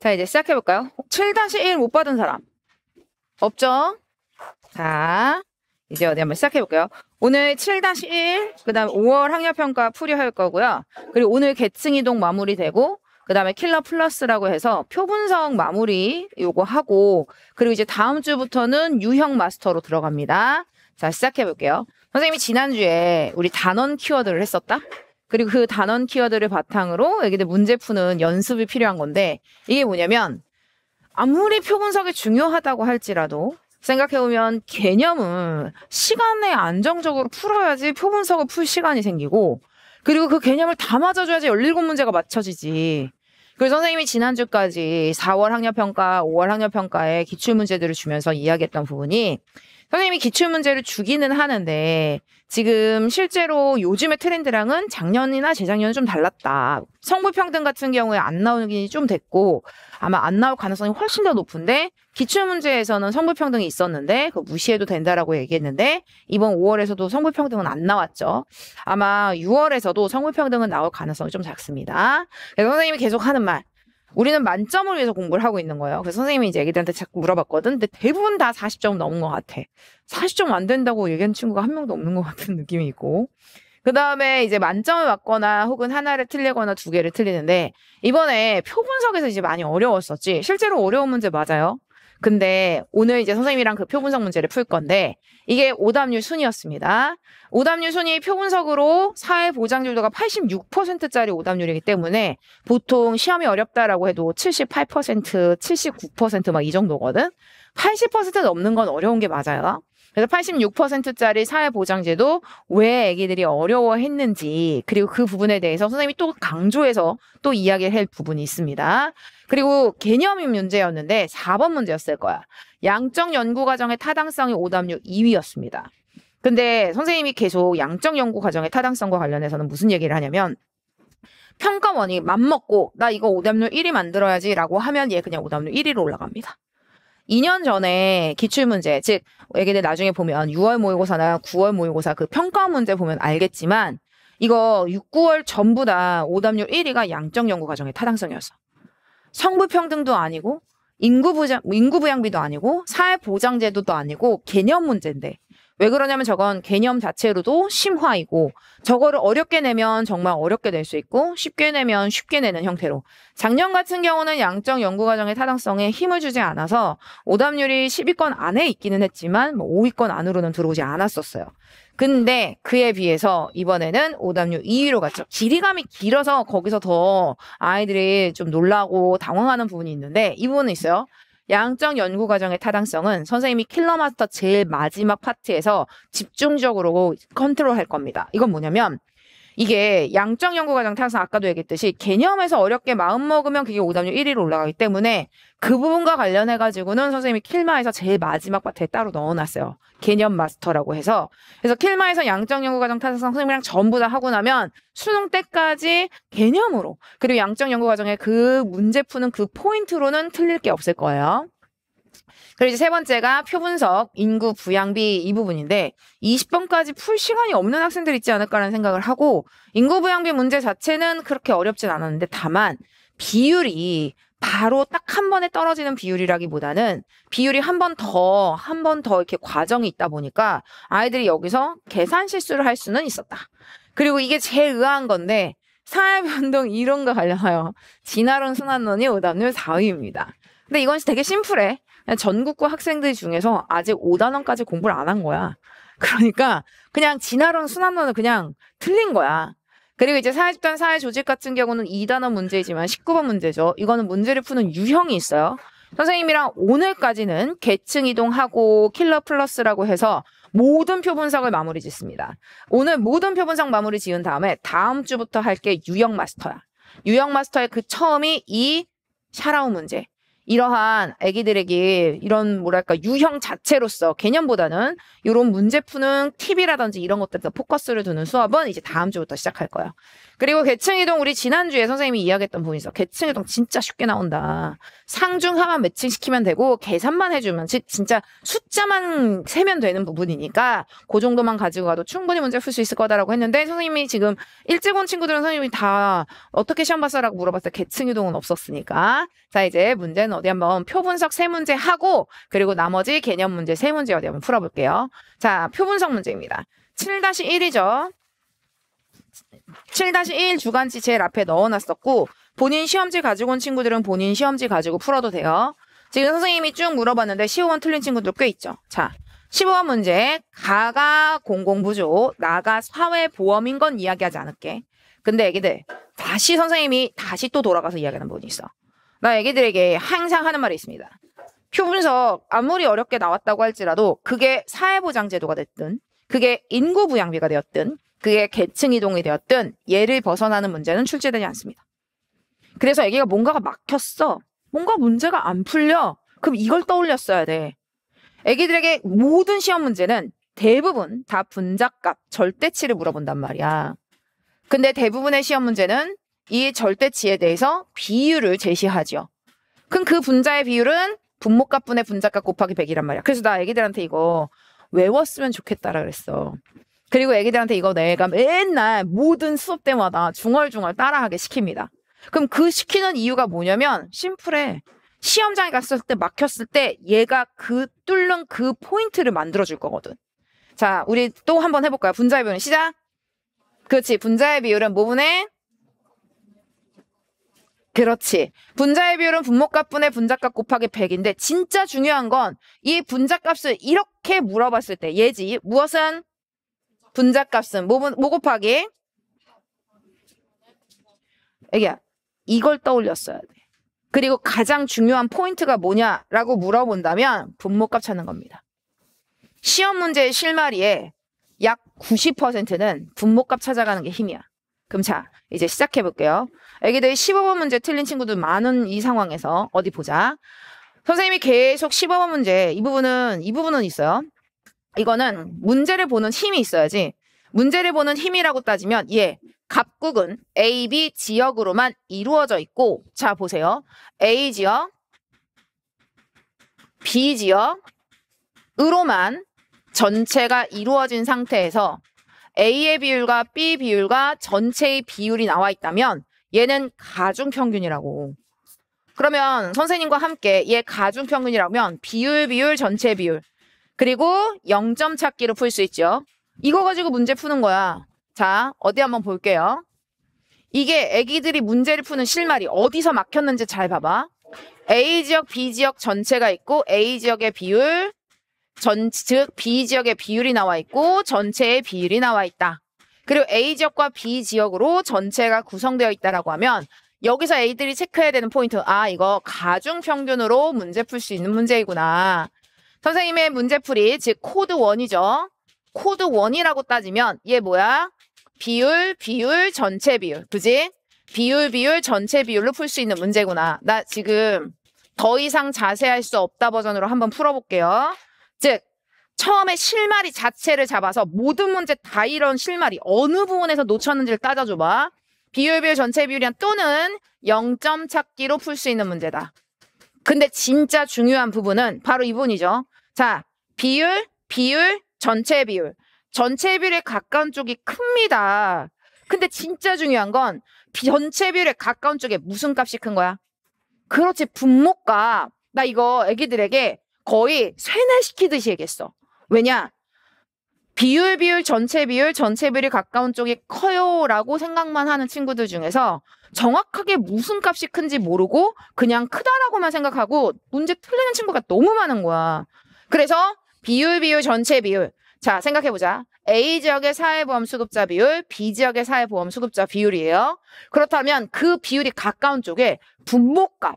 자, 이제 시작해볼까요? 7-1 못 받은 사람. 없죠? 자, 이제 어디 한번 시작해볼게요. 오늘 7-1, 그 다음에 5월 학력평가 풀이할 거고요. 그리고 오늘 계층이동 마무리되고, 그 다음에 킬러 플러스라고 해서 표분석 마무리 요거 하고, 그리고 이제 다음 주부터는 유형 마스터로 들어갑니다. 자, 시작해볼게요. 선생님이 지난주에 우리 단원 키워드를 했었다? 그리고 그 단원 키워드를 바탕으로 애기들 문제 푸는 연습이 필요한 건데, 이게 뭐냐면 아무리 표분석이 중요하다고 할지라도 생각해보면 개념은 시간에 안정적으로 풀어야지 표분석을 풀 시간이 생기고, 그리고 그 개념을 다 맞아줘야지 17문제가 맞춰지지. 그래서 선생님이 지난주까지 4월 학력평가, 5월 학력평가에 기출문제들을 주면서 이야기했던 부분이, 선생님이 기출문제를 주기는 하는데 지금 실제로 요즘의 트렌드랑은 작년이나 재작년은 좀 달랐다. 성불평등 같은 경우에 안 나오기 좀 됐고 아마 안 나올 가능성이 훨씬 더 높은데, 기출문제에서는 성불평등이 있었는데 그거 무시해도 된다라고 얘기했는데 이번 5월에서도 성불평등은 안 나왔죠. 아마 6월에서도 성불평등은 나올 가능성이 좀 작습니다. 그래서 선생님이 계속 하는 말, 우리는 만점을 위해서 공부를 하고 있는 거예요. 그래서 선생님이 이제 애기들한테 자꾸 물어봤거든. 근데 대부분 다 40점 넘은 것 같아. 40점 안 된다고 얘기하는 친구가 한 명도 없는 것 같은 느낌이 있고. 그 다음에 이제 만점을 맞거나 혹은 하나를 틀리거나 두 개를 틀리는데, 이번에 표분석에서 이제 많이 어려웠었지. 실제로 어려운 문제 맞아요. 근데 오늘 이제 선생님이랑 그 표분석 문제를 풀 건데, 이게 오답률 순이었습니다. 오답률 순이 표분석으로 사회보장률도가 86%짜리 오답률이기 때문에 보통 시험이 어렵다라고 해도 78%, 79% 막 이 정도거든. 80% 넘는 건 어려운 게 맞아요. 그래서 86%짜리 사회보장제도 왜 애기들이 어려워했는지, 그리고 그 부분에 대해서 선생님이 또 강조해서 또 이야기를 할 부분이 있습니다. 그리고 개념이 문제였는데 4번 문제였을 거야. 양적 연구과정의 타당성이 오답률 2위였습니다. 근데 선생님이 계속 양적 연구과정의 타당성과 관련해서는 무슨 얘기를 하냐면, 평가원이 맘먹고 나 이거 오답률 1위 만들어야지 라고 하면 얘 그냥 오답률 1위로 올라갑니다. 2년 전에 기출문제, 즉 애기들 나중에 보면 6월 모의고사나 9월 모의고사 그 평가 문제 보면 알겠지만, 이거 6, 9월 전부 다 오답률 1위가 양적 연구과정의 타당성이었어. 성불평등도 아니고 인구부양비도 아니고 사회보장제도도 아니고 개념 문제인데, 왜 그러냐면 저건 개념 자체로도 심화이고, 저거를 어렵게 내면 정말 어렵게 낼 수 있고 쉽게 내면 쉽게 내는 형태로, 작년 같은 경우는 양적 연구과정의 타당성에 힘을 주지 않아서 오답률이 10위권 안에 있기는 했지만 5위권 안으로는 들어오지 않았었어요. 근데 그에 비해서 이번에는 오답률 2위로 갔죠. 길이감이 길어서 거기서 더 아이들이 좀 놀라고 당황하는 부분이 있는데, 이 부분은 있어요. 양적 연구과정의 타당성은 선생님이 킬러마스터 제일 마지막 파트에서 집중적으로 컨트롤할 겁니다. 이건 뭐냐면, 이게 양적 연구과정 타당성 아까도 얘기했듯이 개념에서 어렵게 마음먹으면 그게 오답률 1위로 올라가기 때문에 그 부분과 관련해가지고는 선생님이 킬마에서 제일 마지막 파트에 따로 넣어놨어요. 개념 마스터라고 해서. 그래서 킬마에서 양적 연구과정 타당성 선생님이랑 전부 다 하고 나면 수능 때까지 개념으로, 그리고 양적 연구과정의 그 문제 푸는 그 포인트로는 틀릴 게 없을 거예요. 그리고 이제 세 번째가 표분석, 인구, 부양비 이 부분인데, 20번까지 풀 시간이 없는 학생들 있지 않을까라는 생각을 하고, 인구, 부양비 문제 자체는 그렇게 어렵진 않았는데, 다만 비율이 바로 딱 한 번에 떨어지는 비율이라기보다는 비율이 한 번 더 이렇게 과정이 있다 보니까 아이들이 여기서 계산 실수를 할 수는 있었다. 그리고 이게 제일 의아한 건데, 사회변동 이론과 관련하여 진화론 순환론이 오답률 4위입니다. 근데 이건 되게 심플해. 전국고 학생들 중에서 아직 5단원까지 공부를 안 한 거야. 그러니까 그냥 진화론 순환론은 그냥 틀린 거야. 그리고 이제 사회집단 사회조직 같은 경우는 2단원 문제이지만 19번 문제죠. 이거는 문제를 푸는 유형이 있어요. 선생님이랑 오늘까지는 계층 이동하고 킬러 플러스라고 해서 모든 표분석을 마무리 짓습니다. 오늘 모든 표분석 마무리 지은 다음에 다음 주부터 할 게 유형 마스터야. 유형 마스터의 그 처음이 이 샤라우 문제. 이러한 아기들에게 이런 뭐랄까 유형 자체로서 개념보다는 이런 문제 푸는 팁이라든지 이런 것들에 포커스를 두는 수업은 이제 다음 주부터 시작할 거예요. 그리고 계층이동 우리 지난주에 선생님이 이야기했던 부분이 있어. 계층이동 진짜 쉽게 나온다. 상중하만 매칭시키면 되고 계산만 해주면 진짜 숫자만 세면 되는 부분이니까 그 정도만 가지고 가도 충분히 문제 풀 수 있을 거다라고 했는데 선생님이 지금 일찍 온 친구들은 선생님이 다 어떻게 시험 봤어라고 물어봤을 때 계층이동은 없었으니까 자 이제 문제는 어디 한번 표 분석 3문제 하고 그리고 나머지 개념 문제 3문제 어디 한번 풀어볼게요. 자, 표 분석 문제입니다. 7-1이죠. 7-1 주간지 제일 앞에 넣어놨었고 본인 시험지 가지고 온 친구들은 본인 시험지 가지고 풀어도 돼요. 지금 선생님이 쭉 물어봤는데 15번 틀린 친구들 꽤 있죠. 자, 15번 문제 가가 공공부조 나가 사회보험인 건 이야기하지 않을게. 근데 애기들 다시 선생님이 다시 또 돌아가서 이야기하는 부분이 있어. 나 애기들에게 항상 하는 말이 있습니다. 표 분석 아무리 어렵게 나왔다고 할지라도 그게 사회보장제도가 됐든 그게 인구부양비가 되었든 그게 계층이동이 되었든 얘를 벗어나는 문제는 출제되지 않습니다. 그래서 애기가 뭔가가 막혔어. 뭔가 문제가 안 풀려. 그럼 이걸 떠올렸어야 돼. 애기들에게 모든 시험 문제는 대부분 다 분자값, 절대치를 물어본단 말이야. 근데 대부분의 시험 문제는 이 절대치에 대해서 비율을 제시하죠. 그럼 그 분자의 비율은 분모값분의 분자값 곱하기 100이란 말이야. 그래서 나 애기들한테 이거 외웠으면 좋겠다라 그랬어. 그리고 애기들한테 이거 내가 맨날 모든 수업 때마다 중얼중얼 따라하게 시킵니다. 그럼 그 시키는 이유가 뭐냐면 심플해. 시험장에 갔을 때 막혔을 때 얘가 그 뚫는 그 포인트를 만들어줄 거거든. 자, 우리 또 한번 해볼까요? 분자의 비율은 시작. 그렇지. 분자의 비율은 뭐분의? 그렇지. 분자의 비율은 분모값분의 분자값 곱하기 100인데 진짜 중요한 건 이 분자값을 이렇게 물어봤을 때 얘지. 무엇은? 분자값은 뭐 곱하기? 애기야, 이걸 떠올렸어야 돼. 그리고 가장 중요한 포인트가 뭐냐라고 물어본다면 분모값 찾는 겁니다. 시험 문제의 실마리에 약 90%는 분모값 찾아가는 게 힘이야. 그럼 자, 이제 시작해 볼게요. 애기들 15번 문제 틀린 친구들 많은 이 상황에서 어디 보자. 선생님이 계속 15번 문제 이 부분은 있어요. 이거는 문제를 보는 힘이 있어야지. 문제를 보는 힘이라고 따지면 갑국은 A, B 지역으로만 이루어져 있고 자 보세요. A 지역, B 지역으로만 전체가 이루어진 상태에서 A의 비율과 B 비율과 전체의 비율이 나와 있다면 얘는 가중평균이라고. 그러면 선생님과 함께 얘 가중평균이라면 비율, 전체 비율 그리고 0점 찾기로 풀 수 있죠. 이거 가지고 문제 푸는 거야. 자, 어디 한번 볼게요. 이게 애기들이 문제를 푸는 실마리 어디서 막혔는지 잘 봐봐. A 지역, B 지역 전체가 있고 A 지역의 비율, 즉 B 지역의 비율이 나와 있고 전체의 비율이 나와 있다. 그리고 A 지역과 B 지역으로 전체가 구성되어 있다라고 하면 여기서 A들이 체크해야 되는 포인트 이거 가중평균으로 문제 풀 수 있는 문제이구나. 선생님의 문제풀이 즉 코드 1이죠. 코드 1이라고 따지면 얘 뭐야? 비율, 전체 비율. 그지? 비율, 전체 비율로 풀 수 있는 문제구나. 나 지금 더 이상 자세할 수 없다 버전으로 한번 풀어볼게요. 즉 처음에 실마리 자체를 잡아서 모든 문제 다 이런 실마리 어느 부분에서 놓쳤는지를 따져줘봐. 비율, 전체 비율이란 또는 0점 찾기로 풀 수 있는 문제다. 근데 진짜 중요한 부분은 바로 이 부분이죠. 자, 비율, 전체 비율. 전체 비율에 가까운 쪽이 큽니다. 근데 진짜 중요한 건 전체 비율에 가까운 쪽에 무슨 값이 큰 거야? 그렇지, 분모값. 나 이거 애기들에게 거의 세뇌시키듯이 얘기했어. 왜냐? 비율, 전체 비율이 가까운 쪽이 커요 라고 생각만 하는 친구들 중에서 정확하게 무슨 값이 큰지 모르고 그냥 크다라고만 생각하고 문제 틀리는 친구가 너무 많은 거야. 그래서 비율, 전체 비율. 자, 생각해보자. A 지역의 사회보험 수급자 비율, B 지역의 사회보험 수급자 비율이에요. 그렇다면 그 비율이 가까운 쪽에 분모값,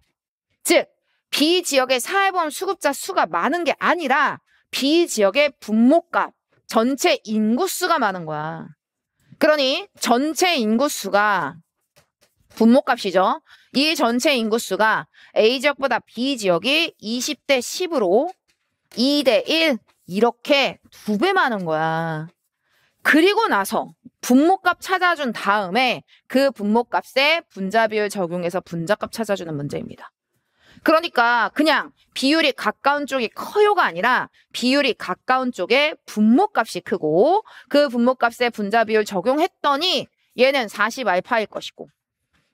즉 B 지역의 사회보험 수급자 수가 많은 게 아니라 B 지역의 분모값, 전체 인구수가 많은 거야. 그러니 전체 인구수가 분모값이죠. 이 전체 인구수가 A지역보다 B지역이 20대 10으로 2대 1 이렇게 2배 많은 거야. 그리고 나서 분모값 찾아준 다음에 그 분모값에 분자비율 적용해서 분자값 찾아주는 문제입니다. 그러니까 그냥 비율이 가까운 쪽이 커요가 아니라 비율이 가까운 쪽에 분모값이 크고 그 분모값에 분자비율 적용했더니 얘는 40알파일 것이고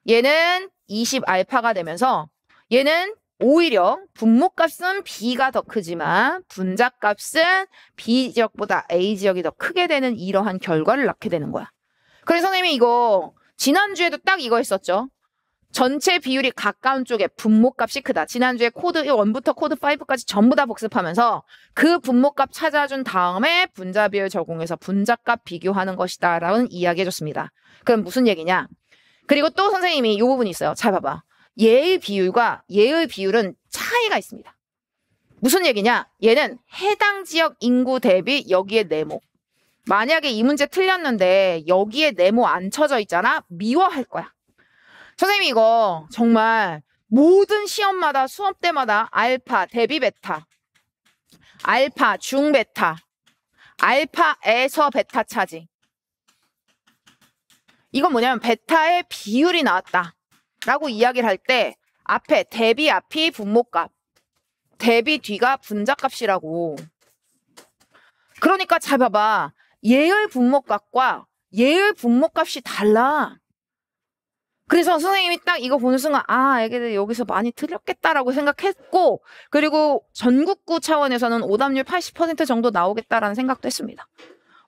얘는 20알파가 되면서 얘는 오히려 분모값은 B가 더 크지만 분자값은 B지역보다 A지역이 더 크게 되는 이러한 결과를 낳게 되는 거야. 그래서 선생님이 이거 지난주에도 딱 이거 했었죠. 전체 비율이 가까운 쪽에 분모값이 크다. 지난주에 코드 1부터 코드 5까지 전부 다 복습하면서 그 분모값 찾아준 다음에 분자비율 적용해서 분자값 비교하는 것이다 라는 이야기 해줬습니다. 그럼 무슨 얘기냐? 그리고 또 선생님이 이 부분이 있어요. 잘 봐봐. 얘의 비율과 얘의 비율은 차이가 있습니다. 무슨 얘기냐? 얘는 해당 지역 인구 대비 여기에 네모. 만약에 이 문제 틀렸는데 여기에 네모 안 쳐져 있잖아? 미워할 거야. 선생님이 이거 정말 모든 시험마다 수업 때마다 알파 대비 베타, 알파 중 베타, 알파에서 베타 차지. 이건 뭐냐면 베타의 비율이 나왔다 라고 이야기를 할 때 앞에 대비 앞이 분모값, 대비 뒤가 분자값이라고. 그러니까 잘 봐봐. 얘의 분모값과 얘의 분모값이 달라. 그래서 선생님이 딱 이거 보는 순간 아, 애기들 여기서 많이 틀렸겠다라고 생각했고 그리고 전국구 차원에서는 오답률 80% 정도 나오겠다라는 생각도 했습니다.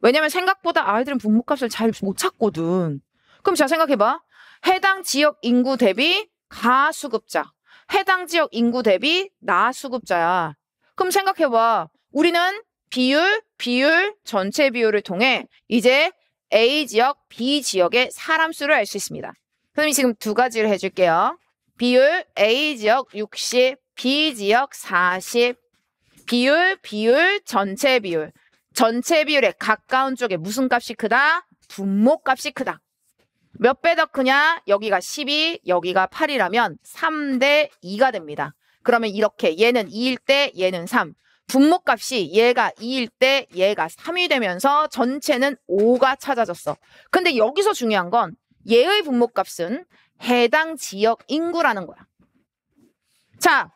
왜냐면 생각보다 아이들은 분모값을 잘 못 찾거든. 그럼 자 생각해봐. 해당 지역 인구 대비 가수급자, 해당 지역 인구 대비 나수급자야. 그럼 생각해봐. 우리는 비율, 전체 비율을 통해 이제 A지역, B지역의 사람 수를 알 수 있습니다. 선생님이 지금 두 가지를 해줄게요. 비율 A지역 60, B지역 40. 비율, 전체 비율. 전체 비율에 가까운 쪽에 무슨 값이 크다? 분모값이 크다. 몇 배 더 크냐? 여기가 12, 여기가 8이라면 3대 2가 됩니다. 그러면 이렇게 얘는 2일 때 얘는 3. 분모값이 얘가 2일 때 얘가 3이 되면서 전체는 5가 찾아졌어. 근데 여기서 중요한 건 얘의 분모값은 해당 지역 인구라는 거야. 자,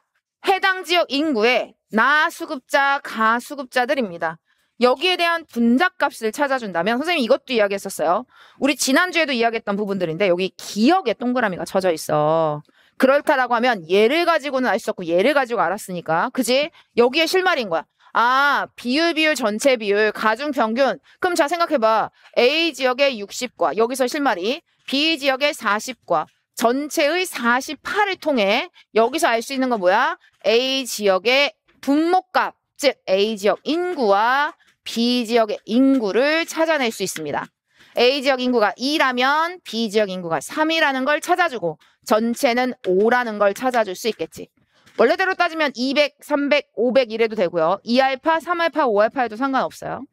해당 지역 인구의 나수급자, 가수급자들입니다. 여기에 대한 분자값을 찾아준다면 선생님이 이것도 이야기했었어요. 우리 지난주에도 이야기했던 부분들인데 여기 기역에 동그라미가 쳐져 있어. 그렇다라고 하면 얘를 가지고는 알 수 없고 얘를 가지고 알았으니까. 그지? 여기에 실마리인 거야. 아, 비율, 전체 비율, 가중 평균. 그럼 자 생각해봐. A지역의 60과 여기서 실마리, B지역의 40과 전체의 48을 통해 여기서 알 수 있는 건 뭐야? A지역의 분모값, 즉 A지역 인구와 B지역의 인구를 찾아낼 수 있습니다. A지역 인구가 2라면 B지역 인구가 3이라는 걸 찾아주고 전체는 5라는 걸 찾아줄 수 있겠지. 원래대로 따지면 200, 300, 500 이래도 되고요. 2알파, 3알파, 5알파 해도 상관없어요.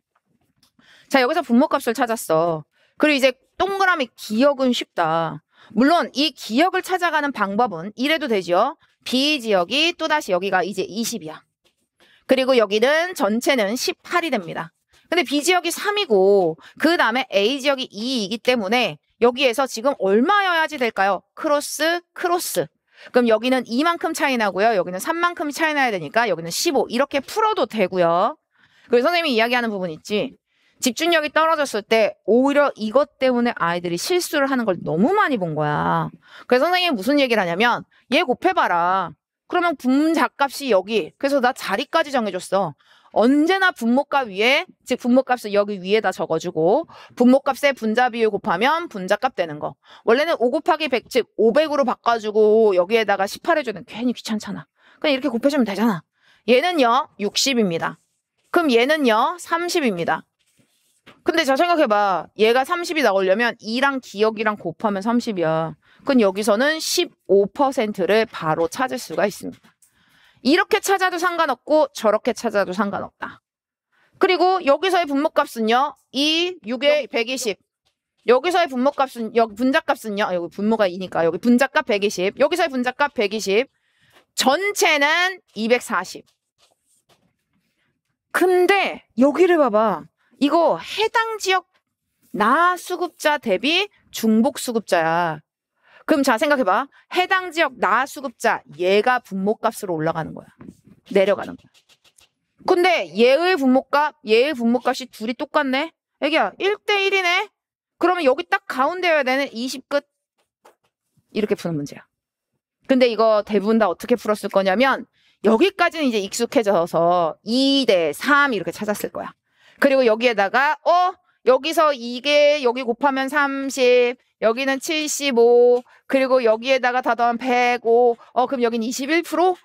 자, 여기서 분모값을 찾았어. 그리고 이제 동그라미 기역은 쉽다. 물론 이 기역을 찾아가는 방법은 이래도 되죠. B지역이 또다시 여기가 이제 20이야. 그리고 여기는 전체는 18이 됩니다. 근데 B지역이 3이고 그 다음에 A지역이 2이기 때문에 여기에서 지금 얼마여야지 될까요? 크로스. 그럼 여기는 2만큼 차이 나고요. 여기는 3만큼 차이 나야 되니까 여기는 15. 이렇게 풀어도 되고요. 그래서 선생님이 이야기하는 부분 있지. 집중력이 떨어졌을 때 오히려 이것 때문에 아이들이 실수를 하는 걸 너무 많이 본 거야. 그래서 선생님이 무슨 얘기를 하냐면 얘 곱해봐라. 그러면 분자값이 여기. 그래서 나 자리까지 정해줬어. 언제나 분모값 위에, 즉 분모값을 여기 위에다 적어주고 분모값에 분자비율 곱하면 분자값 되는 거. 원래는 5 곱하기 100, 즉 500으로 바꿔주고 여기에다가 18 해주는 괜히 귀찮잖아. 그냥 이렇게 곱해주면 되잖아. 얘는요 60입니다. 그럼 얘는요 30입니다. 근데 자 생각해봐. 얘가 30이 나오려면 2랑 기역이랑 곱하면 30이야. 그럼 여기서는 15%를 바로 찾을 수가 있습니다. 이렇게 찾아도 상관없고 저렇게 찾아도 상관없다. 그리고 여기서의 분모값은요. 2, 6에 120. 여기서의 분모값은, 여기 분자값은요. 여기 분모가 2니까 여기 분자값 120. 여기서의 분자값 120. 전체는 240. 근데 여기를 봐봐. 이거 해당 지역 나수급자 대비 중복 수급자야. 그럼 자 생각해봐. 해당 지역 나수급자 얘가 분모값으로 올라가는 거야. 내려가는 거야. 근데 얘의 분모값이 둘이 똑같네. 애기야 1대1이네. 그러면 여기 딱 가운데여야 되는 20 끝. 이렇게 푸는 문제야. 근데 이거 대부분 다 어떻게 풀었을 거냐면 여기까지는 이제 익숙해져서 2대3 이렇게 찾았을 거야. 그리고 여기에다가 여기서 이게 여기 곱하면 30, 여기는 75, 그리고 여기에다가 다 더하면 105. 그럼 여기는 21%?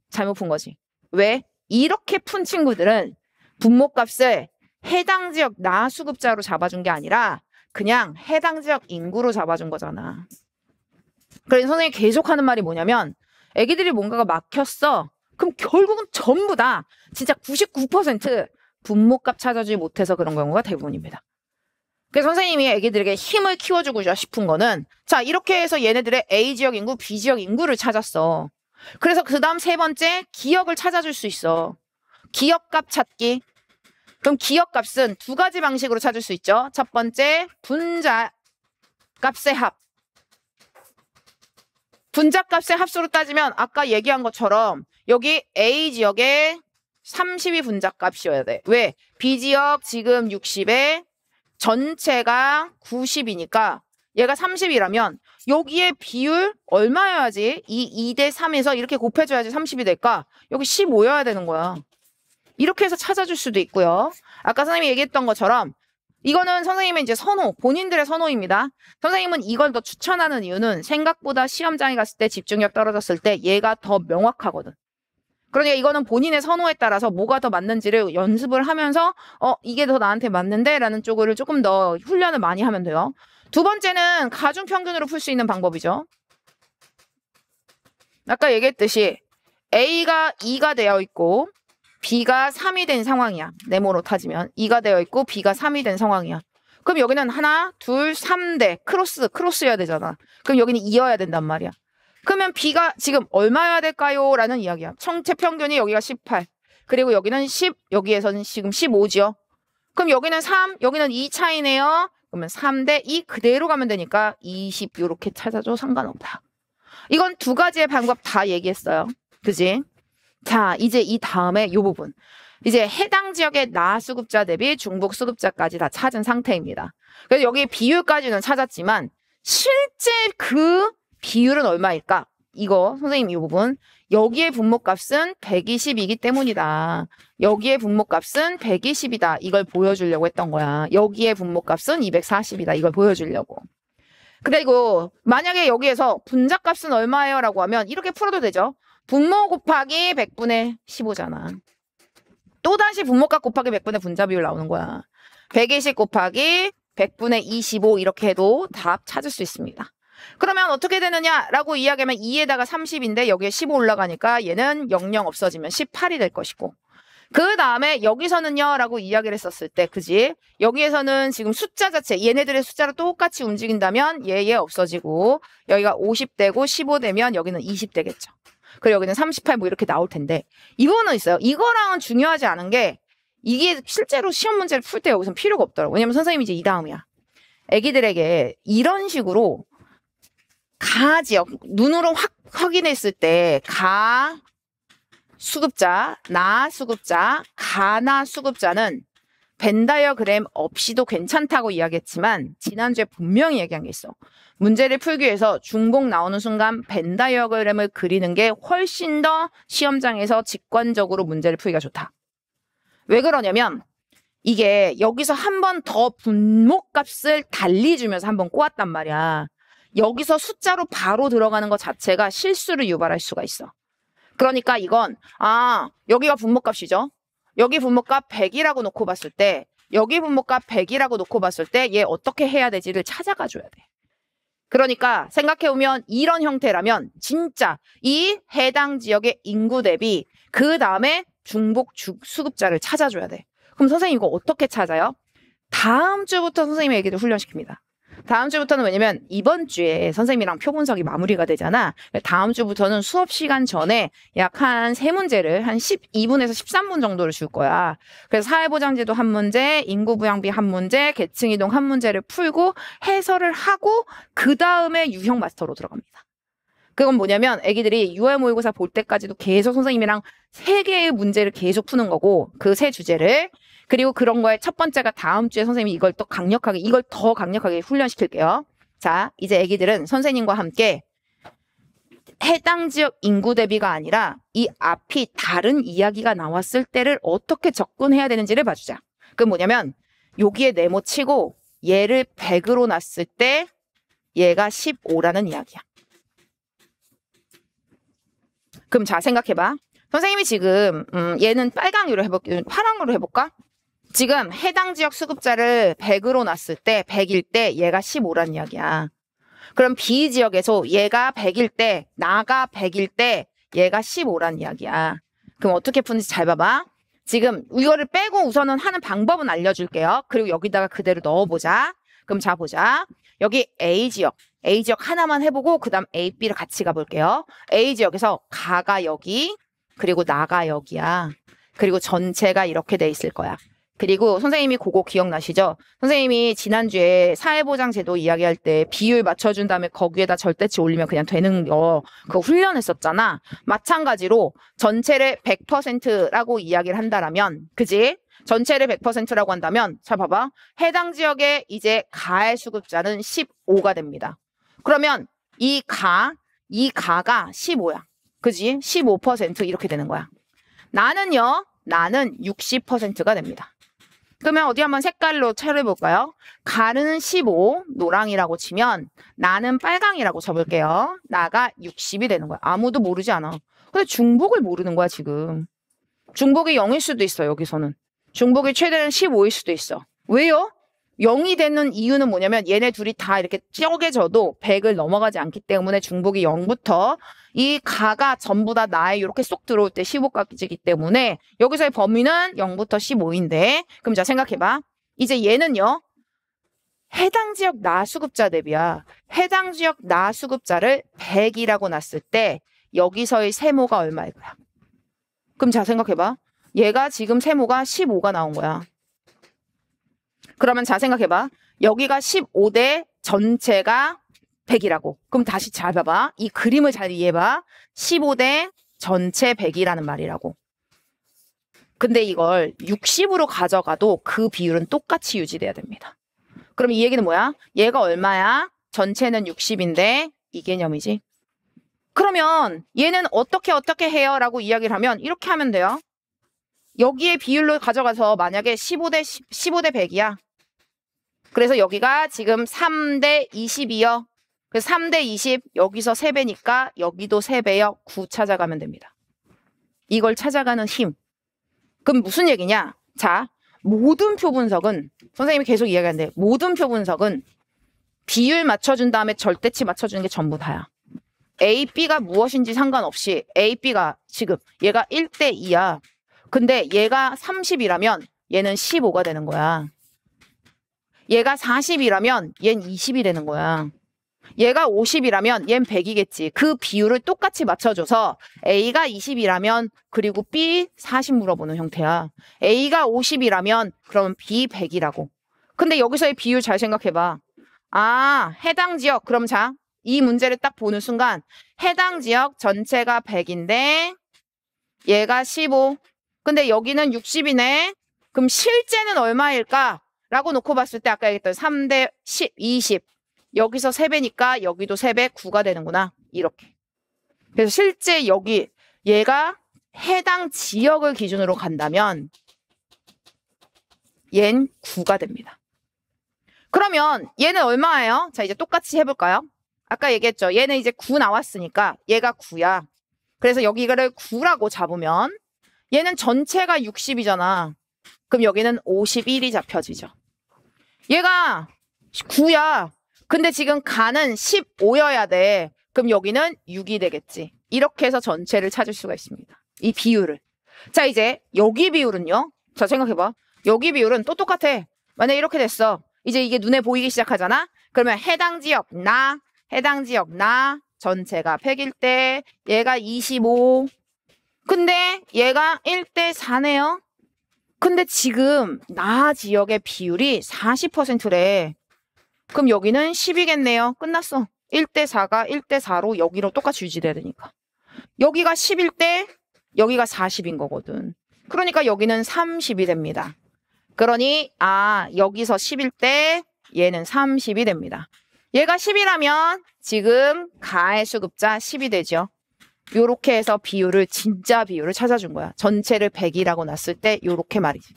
잘못 푼 거지. 왜? 이렇게 푼 친구들은 분모값을 해당 지역 나수급자로 잡아준 게 아니라 그냥 해당 지역 인구로 잡아준 거잖아. 그래서 선생님이 계속 하는 말이 뭐냐면 애기들이 뭔가가 막혔어. 그럼 결국은 전부 다 진짜 99% 분모값 찾아주지 못해서 그런 경우가 대부분입니다. 그래서 선생님이 애기들에게 힘을 키워주고 싶은 거는 자 이렇게 해서 얘네들의 A 지역 인구, B 지역 인구를 찾았어. 그래서 그 다음 세 번째 기억을 찾아줄 수 있어. 기억값 찾기. 그럼 기억값은 두 가지 방식으로 찾을 수 있죠. 첫 번째 분자값의 합. 분자값의 합수로 따지면 아까 얘기한 것처럼 여기 A 지역에 30이 분자값이어야 돼. 왜? B 지역 지금 60에 전체가 90이니까 얘가 30이라면 여기에 비율 얼마여야지 이 2대3에서 이렇게 곱해줘야지 30이 될까? 여기 15여야 되는 거야. 이렇게 해서 찾아줄 수도 있고요. 아까 선생님이 얘기했던 것처럼 이거는 선생님의 이제 선호, 본인들의 선호입니다. 선생님은 이걸 더 추천하는 이유는 생각보다 시험장에 갔을 때 집중력 떨어졌을 때 얘가 더 명확하거든. 그러니까 이거는 본인의 선호에 따라서 뭐가 더 맞는지를 연습을 하면서 이게 더 나한테 맞는데 라는 쪽을 조금 더 훈련을 많이 하면 돼요. 두 번째는 가중평균으로 풀 수 있는 방법이죠. 아까 얘기했듯이 A가 2가 되어 있고 B가 3이 된 상황이야. 네모로 타지면 2가 되어 있고 B가 3이 된 상황이야. 그럼 여기는 하나, 둘, 3대 크로스여야 되잖아. 그럼 여기는 2여야 된단 말이야. 그러면 B가 지금 얼마여야 될까요? 라는 이야기야. 총체 평균이 여기가 18. 그리고 여기는 10, 여기에서는 지금 15지요. 그럼 여기는 3, 여기는 2 차이네요. 그러면 3대 2 그대로 가면 되니까 20 이렇게 찾아줘 상관없다. 이건 두 가지의 방법 다 얘기했어요. 그지? 자, 이제 이 다음에 이 부분. 이제 해당 지역의 나수급자 대비 중복수급자까지 다 찾은 상태입니다. 그래서 여기 비율까지는 찾았지만 실제 그 비율은 얼마일까? 이거 선생님 이 부분. 여기에 분모값은 120이기 때문이다. 여기에 분모값은 120이다. 이걸 보여주려고 했던 거야. 여기에 분모값은 240이다. 이걸 보여주려고. 그리고 만약에 여기에서 분자값은 얼마예요? 라고 하면 이렇게 풀어도 되죠. 분모 곱하기 100분의 15잖아. 또다시 분모값 곱하기 100분의 분자 비율 나오는 거야. 120 곱하기 100분의 25 이렇게 해도 답 찾을 수 있습니다. 그러면 어떻게 되느냐라고 이야기하면 2에다가 30인데 여기에 15 올라가니까 얘는 00 없어지면 18이 될 것이고 그 다음에 여기서는요 라고 이야기를 했었을 때 그지? 여기에서는 지금 숫자 자체 얘네들의 숫자로 똑같이 움직인다면 얘 없어지고 여기가 50되고 15 되면 여기는 20 되겠죠. 그리고 여기는 38 뭐 이렇게 나올 텐데 이 부분은 있어요. 이거랑은 중요하지 않은 게 이게 실제로 시험 문제를 풀 때 여기서는 필요가 없더라고요. 왜냐면 선생님이 이제 이 다음이야. 애기들에게 이런 식으로 가지역 눈으로 확인했을 때 가 수급자, 나 수급자, 가나 수급자는 벤 다이어그램 없이도 괜찮다고 이야기했지만 지난주에 분명히 얘기한 게 있어. 문제를 풀기 위해서 중복 나오는 순간 벤 다이어그램을 그리는 게 훨씬 더 시험장에서 직관적으로 문제를 풀기가 좋다. 왜 그러냐면 이게 여기서 한 번 더 분모값을 달리 주면서 한 번 꼬았단 말이야. 여기서 숫자로 바로 들어가는 것 자체가 실수를 유발할 수가 있어. 그러니까 이건 여기가 분모값이죠. 여기 분모값 100이라고 놓고 봤을 때 여기 분모값 100이라고 놓고 봤을 때 얘 어떻게 해야 되지를 찾아가 줘야 돼. 그러니까 생각해보면 이런 형태라면 진짜 이 해당 지역의 인구 대비 그 다음에 중복 수급자를 찾아줘야 돼. 그럼 선생님 이거 어떻게 찾아요? 다음 주부터 선생님의 얘기를 훈련시킵니다. 다음 주부터는 왜냐면 이번 주에 선생님이랑 표 분석이 마무리가 되잖아. 다음 주부터는 수업 시간 전에 약 한 3문제를 한 12분에서 13분 정도를 줄 거야. 그래서 사회보장제도 한 문제, 인구부양비 한 문제, 계층이동 한 문제를 풀고 해설을 하고 그 다음에 유형 마스터로 들어갑니다. 그건 뭐냐면 애기들이 6월 모의고사 볼 때까지도 계속 선생님이랑 3개의 문제를 계속 푸는 거고 그 3주제를 그리고 그런 거에 첫 번째가 다음 주에 선생님이 이걸 더 강력하게 훈련시킬게요. 자, 이제 애기들은 선생님과 함께 해당 지역 인구 대비가 아니라 이 앞이 다른 이야기가 나왔을 때를 어떻게 접근해야 되는지를 봐주자. 그건 뭐냐면 여기에 네모치고 얘를 100으로 놨을 때 얘가 15라는 이야기야. 그럼 자 생각해봐. 선생님이 지금 얘는 빨강으로 해볼게, 파랑으로 해볼까? 지금 해당 지역 수급자를 100으로 놨을 때 100일 때 얘가 15란 이야기야. 그럼 B 지역에서 얘가 100일 때 나가 100일 때 얘가 15란 이야기야. 그럼 어떻게 푸는지 잘 봐봐. 지금 이거를 빼고 우선은 하는 방법은 알려줄게요. 그리고 여기다가 그대로 넣어보자. 그럼 자 보자. 여기 A 지역 하나만 해보고 그 다음 A, B를 같이 가볼게요. A 지역에서 가가 여기 그리고 나가 여기야. 그리고 전체가 이렇게 돼 있을 거야. 그리고 선생님이 그거 기억나시죠? 선생님이 지난주에 사회보장제도 이야기할 때 비율 맞춰준 다음에 거기에다 절대치 올리면 그냥 되는 거 그거 훈련했었잖아. 마찬가지로 전체를 100%라고 이야기를 한다라면 그지? 전체를 100%라고 한다면 자 봐봐. 해당 지역에 이제 가의 수급자는 15가 됩니다. 그러면 이 가가 15야. 그지? 15% 이렇게 되는 거야. 나는요. 나는 60%가 됩니다. 그러면 어디 한번 색깔로 칠해볼까요? 가는 15, 노랑이라고 치면 나는 빨강이라고 쳐볼게요. 나가 60이 되는 거야. 아무도 모르지 않아. 근데 중복을 모르는 거야 지금. 중복이 0일 수도 있어 여기서는. 중복이 최대는 15일 수도 있어. 왜요? 0이 되는 이유는 뭐냐면 얘네 둘이 다 이렇게 쪼개져도 100을 넘어가지 않기 때문에 중복이 0부터 이 가가 전부 다 나에 이렇게 쏙 들어올 때 15까지기 때문에 여기서의 범위는 0부터 15인데 그럼 자 생각해봐. 이제 얘는요. 해당 지역 나 수급자 대비야. 해당 지역 나 수급자를 100이라고 놨을 때 여기서의 세모가 얼마일 거야? 그럼 자 생각해봐. 얘가 지금 세모가 15가 나온 거야. 그러면 자 생각해봐. 여기가 15대 전체가 100이라고. 그럼 다시 잘 봐봐. 이 그림을 잘 이해해봐. 15대 전체 100이라는 말이라고. 근데 이걸 60으로 가져가도 그 비율은 똑같이 유지돼야 됩니다. 그럼 이 얘기는 뭐야? 얘가 얼마야? 전체는 60인데 이 개념이지. 그러면 얘는 어떻게 해요? 라고 이야기를 하면 이렇게 하면 돼요. 여기에 비율로 가져가서 만약에 15대 100이야. 그래서 여기가 지금 3대 20이요. 그래서 3대 20 여기서 3배니까 여기도 3배요. 9 찾아가면 됩니다. 이걸 찾아가는 힘. 그럼 무슨 얘기냐? 자, 모든 표 분석은 선생님이 계속 이야기하는데 모든 표 분석은 비율 맞춰준 다음에 절대치 맞춰주는 게 전부 다야. A, B가 무엇인지 상관없이 A, B가 지금 얘가 1대 2야. 근데 얘가 30이라면 얘는 15가 되는 거야. 얘가 40이라면 얘는 20이 되는 거야. 얘가 50이라면 얘는 100이겠지. 그 비율을 똑같이 맞춰줘서 A가 20이라면 그리고 B 40 물어보는 형태야. A가 50이라면 그러면 B 100이라고. 근데 여기서의 비율 잘 생각해봐. 아, 해당 지역. 그럼 자, 이 문제를 딱 보는 순간 해당 지역 전체가 100인데 얘가 15. 근데 여기는 60이네. 그럼 실제는 얼마일까? 라고 놓고 봤을 때 아까 얘기했던 3대 10, 20. 여기서 3배니까 여기도 3배 9가 되는구나. 이렇게. 그래서 실제 여기 얘가 해당 지역을 기준으로 간다면 얜 9가 됩니다. 그러면 얘는 얼마예요? 자, 이제 똑같이 해볼까요? 아까 얘기했죠. 얘는 이제 9 나왔으니까 얘가 9야. 그래서 여기를 9라고 잡으면 얘는 전체가 60이잖아. 그럼 여기는 51이 잡혀지죠. 얘가 9야. 근데 지금 가는 15여야 돼. 그럼 여기는 6이 되겠지. 이렇게 해서 전체를 찾을 수가 있습니다. 이 비율을. 자, 이제 여기 비율은요. 자, 생각해봐. 여기 비율은 또 똑같아. 만약에 이렇게 됐어. 이제 이게 눈에 보이기 시작하잖아. 그러면 해당 지역 나 전체가 100일 때 얘가 25. 근데 얘가 1대 4네요. 근데 지금 나 지역의 비율이 40%래. 그럼 여기는 10이겠네요. 끝났어. 1대 4가 1대 4로 여기로 똑같이 유지돼야 되니까. 여기가 10일 때 여기가 40인 거거든. 그러니까 여기는 30이 됩니다. 그러니 여기서 10일 때 얘는 30이 됩니다. 얘가 10이라면 지금 가의 수급자 10이 되죠. 요렇게 해서 진짜 비율을 찾아준 거야. 전체를 100이라고 놨을 때 요렇게 말이지.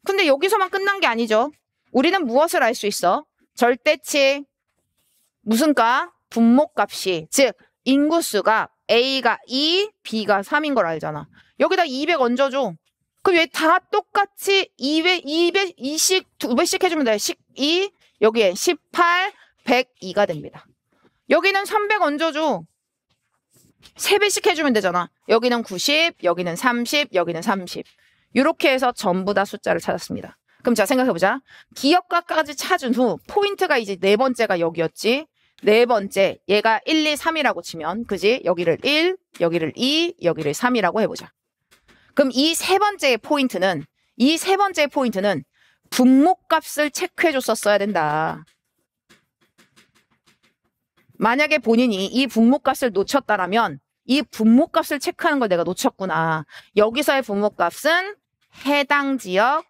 근데 여기서만 끝난 게 아니죠. 우리는 무엇을 알 수 있어? 절대치 무슨 값? 분모값이, 즉 인구수가 A가 2, B가 3인 걸 알잖아. 여기다 200 얹어줘. 그럼 얘 다 똑같이 220, 2배씩 해주면 돼. 12, 여기에 18, 102가 됩니다. 여기는 300 얹어줘. 3배씩 해주면 되잖아. 여기는 90, 여기는 30, 여기는 30. 이렇게 해서 전부 다 숫자를 찾았습니다. 그럼 자, 생각해보자. 기역과까지 찾은 후 포인트가 이제 네 번째가 여기였지. 네 번째 얘가 1, 2, 3이라고 치면 그지? 여기를 1, 여기를 2, 여기를 3이라고 해보자. 그럼 이 세 번째의 포인트는 분모값을 체크해줬었어야 된다. 만약에 본인이 이 분모값을 놓쳤다라면 이 분모값을 체크하는 걸 내가 놓쳤구나. 여기서의 분모값은 해당 지역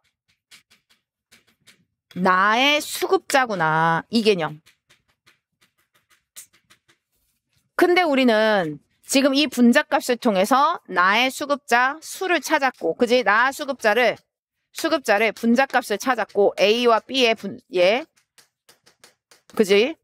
나의 수급자구나. 이 개념. 근데 우리는 지금 이 분자값을 통해서 나의 수급자 수를 찾았고, 그지? 나 수급자를 분자값을 찾았고, A와 B의 그지?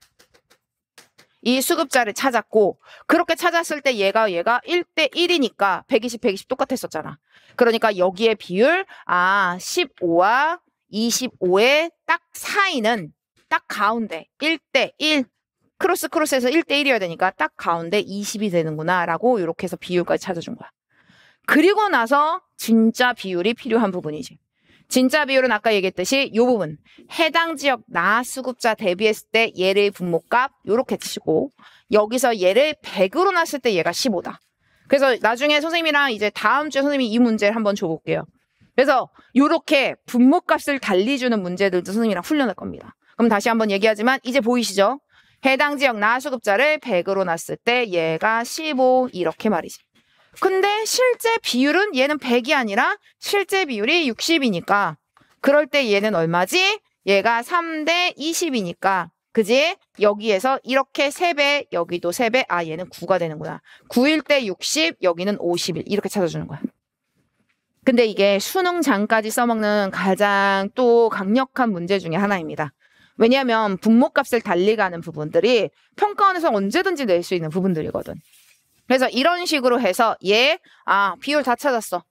이 수급자를 찾았고, 그렇게 찾았을 때 얘가 1대 1이니까 120, 120 똑같았었잖아. 그러니까 여기에 비율, 15와 25의 딱 사이는 딱 가운데 1대 1. 크로스에서 1대 1이어야 되니까 딱 가운데 20이 되는구나 라고 이렇게 해서 비율까지 찾아준 거야. 그리고 나서 진짜 비율이 필요한 부분이지. 진짜 비율은 아까 얘기했듯이 이 부분. 해당 지역 나 수급자 대비했을 때 얘를 분모값 요렇게 치고 여기서 얘를 100으로 놨을 때 얘가 15다. 그래서 나중에 선생님이랑 이제 다음 주에 선생님이 이 문제를 한번 줘볼게요. 그래서 요렇게 분모값을 달리 주는 문제들도 선생님이랑 훈련할 겁니다. 그럼 다시 한번 얘기하지만 이제 보이시죠? 해당 지역 나 수급자를 100으로 놨을 때 얘가 15 이렇게 말이지. 근데 실제 비율은 얘는 100이 아니라 실제 비율이 60이니까 그럴 때 얘는 얼마지? 얘가 3대 20이니까 그지? 여기에서 이렇게 3배 여기도 3배 얘는 9가 되는구나. 9일 때 60 여기는 51 이렇게 찾아주는 거야. 근데 이게 수능장까지 써먹는 가장 또 강력한 문제 중에 하나입니다. 왜냐하면 분모값을 달리 가는 부분들이 평가원에서 언제든지 낼 수 있는 부분들이거든. 그래서 이런 식으로 해서 비율 다 찾았어.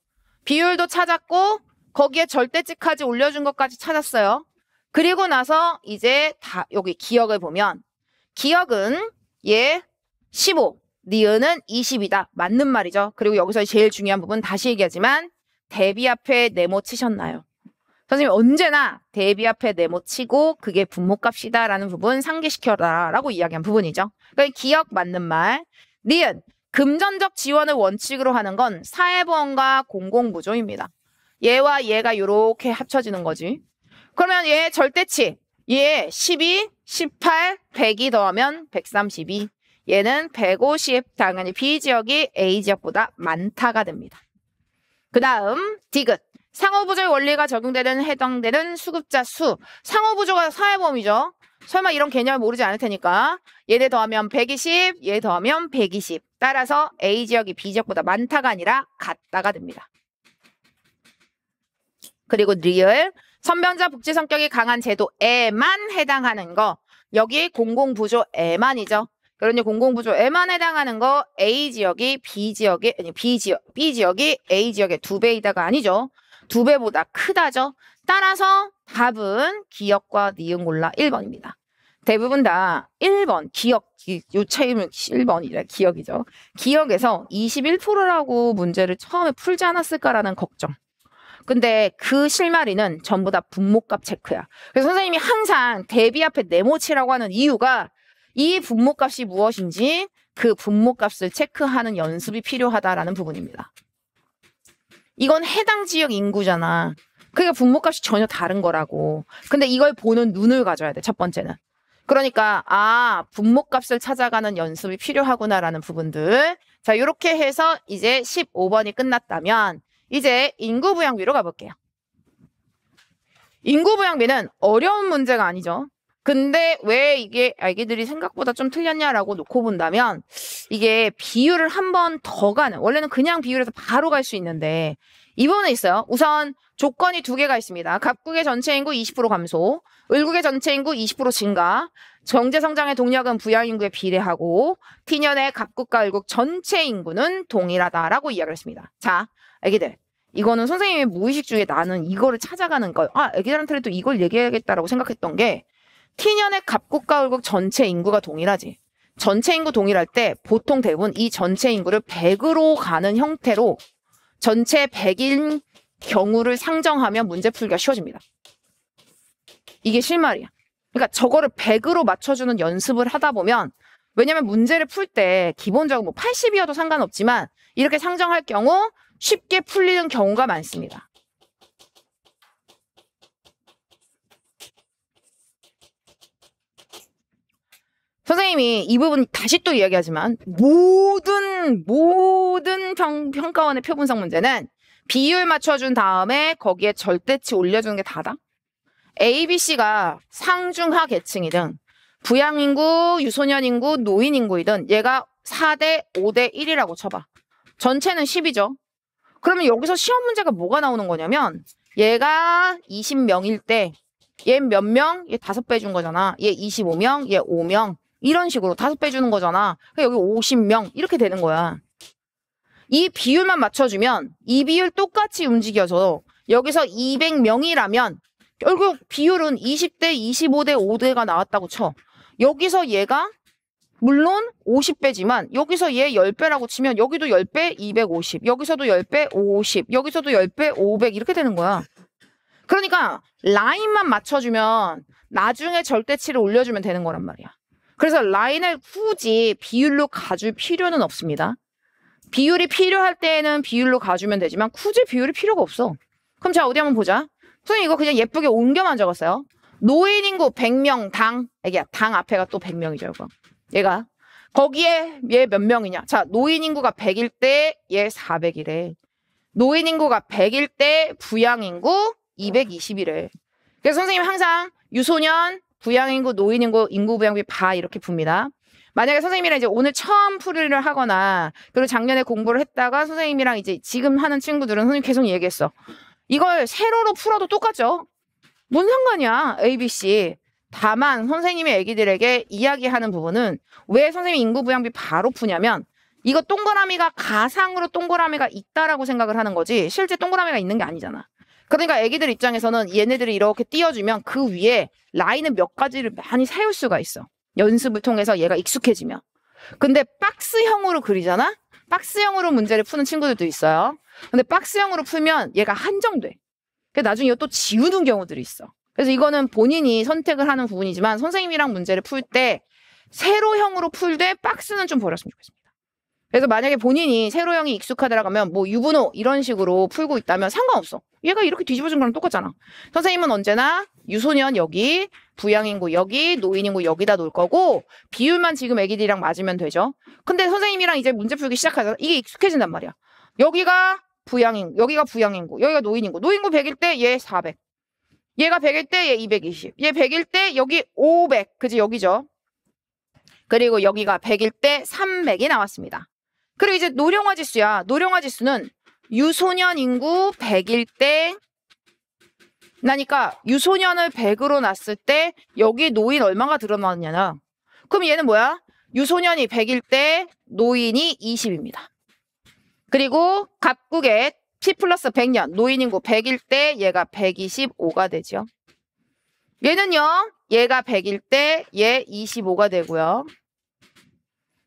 비율도 찾았고 거기에 절대치까지 올려준 것까지 찾았어요. 그리고 나서 이제 여기 기역을 보면 기역은 15, 니은은 20이다. 맞는 말이죠. 그리고 여기서 제일 중요한 부분 다시 얘기하지만 대비 앞에 네모 치셨나요? 선생님 언제나 대비 앞에 네모 치고 그게 분모값이다 라는 부분 상기시켜라 라고 이야기한 부분이죠. 그러니까 기역 맞는 말. 니은 금전적 지원을 원칙으로 하는 건 사회보험과 공공부조입니다. 얘와 얘가 이렇게 합쳐지는 거지. 그러면 얘 절대치. 얘 12, 18, 100이 더하면 132. 얘는 150. 당연히 B지역이 A지역보다 많다가 됩니다. 그 다음 디귿. 상호부조의 원리가 적용되는 해당되는 수급자 수. 상호부조가 사회보험이죠. 설마 이런 개념을 모르지 않을 테니까 얘네 더하면 120, 얘 더하면 120. 따라서 A지역이 B지역보다 많다가 아니라 같다가 됩니다. 그리고 리을. 선변자 복지 성격이 강한 제도에만 해당하는 거. 여기 공공부조에만이죠. 그러니 공공부조에만 해당하는 거 A지역이 B지역이 B지역이 A지역의 2배이다가 아니죠. 2배보다 크다죠. 따라서 답은 기역과 니은 골라 1번입니다. 대부분 다 1번 기역, 요 차이는 1번이래 기역이죠. 기역에서 21%라고 문제를 처음에 풀지 않았을까라는 걱정. 근데 그 실마리는 전부 다 분모값 체크야. 그래서 선생님이 항상 대비 앞에 네모치라고 하는 이유가 이 분모값이 무엇인지 그 분모값을 체크하는 연습이 필요하다라는 부분입니다. 이건 해당 지역 인구잖아. 그러니까 분모값이 전혀 다른 거라고. 근데 이걸 보는 눈을 가져야 돼, 첫 번째는. 그러니까 분모값을 찾아가는 연습이 필요하구나라는 부분들. 자, 이렇게 해서 이제 15번이 끝났다면 이제 인구부양비로 가볼게요. 인구부양비는 어려운 문제가 아니죠. 근데 왜 이게 아기들이 생각보다 좀 틀렸냐라고 놓고 본다면 이게 비율을 한 번 더 가는, 원래는 그냥 비율에서 바로 갈 수 있는데 이 부분에 있어요. 우선 조건이 두 개가 있습니다. 갑국의 전체 인구 20% 감소, 을국의 전체 인구 20% 증가, 경제성장의 동력은 부양인구에 비례하고 T년의 갑국과 을국 전체 인구는 동일하다라고 이야기를 했습니다. 자, 애기들, 이거는 선생님의 무의식 중에 나는 이거를 찾아가는 거, 애기들한테도 이걸 얘기해야겠다라고 생각했던 게 T년의 갑국과 을국 전체 인구가 동일하지. 전체 인구 동일할 때 보통 대부분 이 전체 인구를 100으로 가는 형태로 전체 100인 경우를 상정하면 문제 풀기가 쉬워집니다. 이게 실말이야. 그러니까 저거를 100으로 맞춰주는 연습을 하다 보면, 왜냐면 문제를 풀 때 기본적으로 뭐 80이어도 상관없지만 이렇게 상정할 경우 쉽게 풀리는 경우가 많습니다. 선생님이 이 부분 다시 또 이야기하지만 모든 평가원의 표분석 문제는 비율 맞춰준 다음에 거기에 절대치 올려주는 게 다다. A, B, C가 상중하 계층이든 부양인구, 유소년인구, 노인인구이든 얘가 4대 5대 1이라고 쳐봐. 전체는 10이죠. 그러면 여기서 시험 문제가 뭐가 나오는 거냐면 얘가 20명일 때 얘 몇 명? 얘 5배 준 거잖아. 얘 25명, 얘 5명. 이런 식으로 5배 주는 거잖아. 그러니까 여기 50명 이렇게 되는 거야. 이 비율만 맞춰주면 이 비율 똑같이 움직여서 여기서 200명이라면 결국 비율은 20대, 25대, 5대가 나왔다고 쳐. 여기서 얘가 물론 50배지만 여기서 얘 10배라고 치면 여기도 10배 250, 여기서도 10배 50, 여기서도 10배 500 이렇게 되는 거야. 그러니까 라인만 맞춰주면 나중에 절대치를 올려주면 되는 거란 말이야. 그래서 라인을 굳이 비율로 가줄 필요는 없습니다. 비율이 필요할 때에는 비율로 가주면 되지만 굳이 비율이 필요가 없어. 그럼 자, 어디 한번 보자. 선생님 이거 그냥 예쁘게 옮겨만 적었어요. 노인 인구 100명 당, 애기야, 당 앞에가 또 100명이죠. 이거. 얘가 거기에 얘 몇 명이냐. 자, 노인 인구가 100일 때 얘 400이래. 노인 인구가 100일 때 부양 인구 220이래. 그래서 선생님 항상 유소년, 부양인구, 노인인구, 인구부양비 봐 이렇게 풉니다. 만약에 선생님이랑 이제 오늘 처음 풀이를 하거나 그리고 작년에 공부를 했다가 선생님이랑 이제 지금 하는 친구들은 선생님 계속 얘기했어. 이걸 세로로 풀어도 똑같죠? 뭔 상관이야, A, B, C. 다만 선생님의 애기들에게 이야기하는 부분은 왜 선생님이 인구부양비 바로 푸냐면 이거 동그라미가 가상으로 동그라미가 있다라고 생각을 하는 거지 실제 동그라미가 있는 게 아니잖아. 그러니까 애기들 입장에서는 얘네들이 이렇게 띄워주면 그 위에 라인을 몇 가지를 많이 세울 수가 있어. 연습을 통해서 얘가 익숙해지면. 근데 박스형으로 그리잖아? 박스형으로 문제를 푸는 친구들도 있어요. 근데 박스형으로 풀면 얘가 한정돼. 그래서 나중에 이거 또 지우는 경우들이 있어. 그래서 이거는 본인이 선택을 하는 부분이지만 선생님이랑 문제를 풀 때 세로형으로 풀되 박스는 좀 버렸으면 좋겠습니다. 그래서 만약에 본인이 세로형이 익숙하더라고 하면 뭐 유분호 이런 식으로 풀고 있다면 상관없어. 얘가 이렇게 뒤집어진 거랑 똑같잖아. 선생님은 언제나 유소년 여기, 부양인구 여기, 노인인구 여기다 놓을 거고 비율만 지금 애기들이랑 맞으면 되죠. 근데 선생님이랑 이제 문제 풀기 시작하잖아. 이게 익숙해진단 말이야. 여기가 부양인구, 여기가 부양인구, 여기가 노인인구. 노인구 100일 때 얘 400. 얘가 100일 때 얘 220. 얘 100일 때 여기 500. 그지 여기죠. 그리고 여기가 100일 때 300이 나왔습니다. 그리고 이제 노령화 지수야. 노령화 지수는 유소년 인구 100일 때 나니까 유소년을 100으로 놨을 때 여기 노인 얼마가 드러나느냐. 그럼 얘는 뭐야? 유소년이 100일 때 노인이 20입니다. 그리고 갑국의 T 플러스 100년 노인 인구 100일 때 얘가 125가 되죠. 얘는요. 얘가 100일 때 얘 25가 되고요.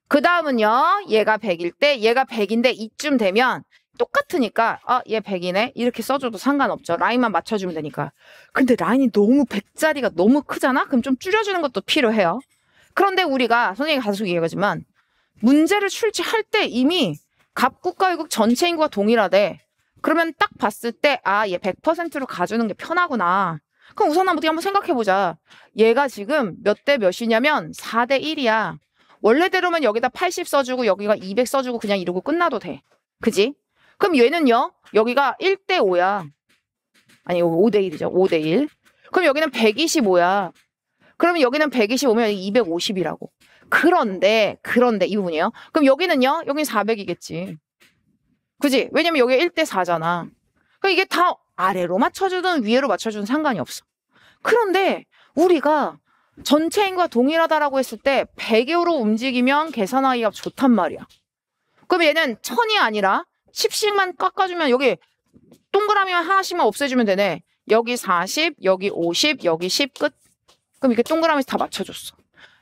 그 다음은요. 얘가 100일 때 얘가 100인데 이쯤 되면 똑같으니까 얘 100이네 이렇게 써줘도 상관없죠. 라인만 맞춰주면 되니까. 근데 라인이 너무 100짜리가 너무 크잖아? 그럼 좀 줄여주는 것도 필요해요. 그런데 우리가 선생님이 계속 얘기하지만 문제를 출제할 때 이미 갑국과 의국 전체 인구가 동일하대. 그러면 딱 봤을 때 얘 100%로 가주는 게 편하구나. 그럼 우선 한번 생각해보자. 얘가 지금 몇 대 몇이냐면 4대 1이야. 원래대로면 여기다 80 써주고 여기가 200 써주고 그냥 이러고 끝나도 돼. 그지? 그럼 얘는요. 여기가 1대 5야. 아니 5대 1이죠. 5대 1. 그럼 여기는 125야. 그러면 여기는 125면 250이라고. 그런데 이 부분이에요. 그럼 여기는요. 여기는 400이겠지. 그지? 왜냐면 여기 1대 4잖아. 그럼 이게 다 아래로 맞춰주든 위로 맞춰주든 상관이 없어. 그런데 우리가 전체 인구가 동일하다라고 했을 때 100으로 움직이면 계산하기가 좋단 말이야. 그럼 얘는 1000이 아니라 10씩만 깎아주면 여기 동그라미만 하나씩만 없애주면 되네. 여기 40, 여기 50, 여기 10 끝. 그럼 이렇게 동그라미 다 맞춰줬어.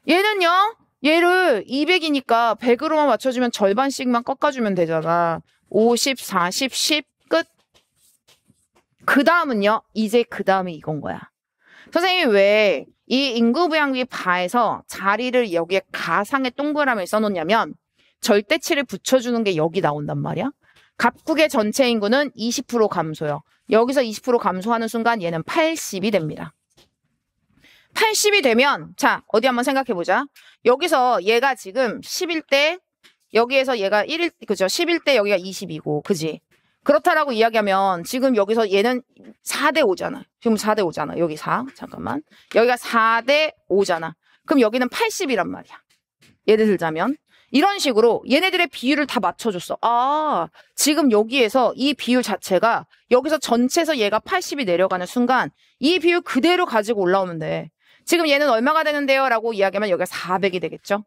얘는요. 얘를 200이니까 100으로만 맞춰주면 절반씩만 깎아주면 되잖아. 50, 40, 10 끝. 그 다음은요. 이제 그 다음이 이건 거야. 선생님이 왜 이 인구부양비 바에서 자리를 여기에 가상의 동그라미를 써놓냐면 절대치를 붙여주는 게 여기 나온단 말이야. 갑국의 전체 인구는 20% 감소요. 여기서 20% 감소하는 순간 얘는 80이 됩니다. 80이 되면 자 어디 한번 생각해보자. 여기서 얘가 지금 11대 여기에서 얘가 1일 그죠? 11대 여기가 20이고 그지? 그렇다라고 이야기하면 지금 여기서 얘는 4대 5잖아. 지금 4대 5잖아. 여기 4. 잠깐만. 여기가 4대 5잖아. 그럼 여기는 80이란 말이야. 예를 들자면 이런 식으로 얘네들의 비율을 다 맞춰줬어. 지금 여기에서 이 비율 자체가 여기서 전체에서 얘가 80이 내려가는 순간 이 비율 그대로 가지고 올라오면 돼. 지금 얘는 얼마가 되는데요? 라고 이야기하면 여기가 400이 되겠죠?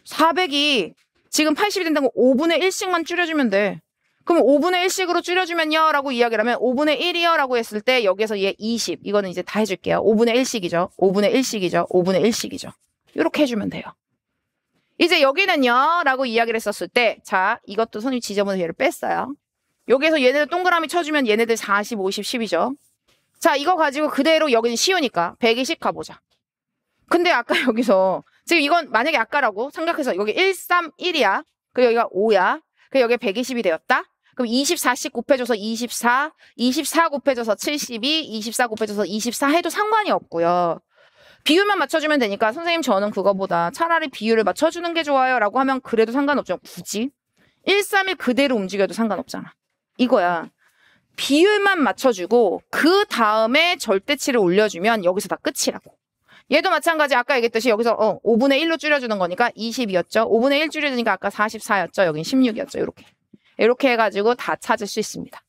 400이 지금 80이 된다고 5분의 1씩만 줄여주면 돼. 그럼 5분의 1씩으로 줄여주면요? 라고 이야기를 하면 5분의 1이요? 라고 했을 때 여기에서 얘 20. 이거는 이제 다 해줄게요. 5분의 1씩이죠. 5분의 1씩이죠. 5분의 1씩이죠. 이렇게 해주면 돼요. 이제 여기는요? 라고 이야기를 했었을 때 자 이것도 선생님 지저분해서 얘를 뺐어요. 여기에서 얘네들 동그라미 쳐주면 얘네들 40, 50, 10이죠. 자 이거 가지고 그대로 여기는 쉬우니까 120 가보자. 근데 아까 여기서 지금 이건 만약에 아까라고 생각해서 여기 1, 3, 1이야. 그리고 여기가 5야. 그리고 여기에 120이 되었다. 그럼 24씩 곱해줘서 24, 24 곱해줘서 72, 24 곱해줘서 24 해도 상관이 없고요. 비율만 맞춰주면 되니까 선생님 저는 그거보다 차라리 비율을 맞춰주는 게 좋아요 라고 하면 그래도 상관없죠. 굳이 1, 3, 1 그대로 움직여도 상관없잖아. 이거야. 비율만 맞춰주고 그 다음에 절대치를 올려주면 여기서 다 끝이라고. 얘도 마찬가지 아까 얘기했듯이 여기서 5분의 1로 줄여주는 거니까 20이었죠. 5분의 1 줄여주니까 아까 44였죠. 여긴 16이었죠. 이렇게 해가지고 다 찾을 수 있습니다.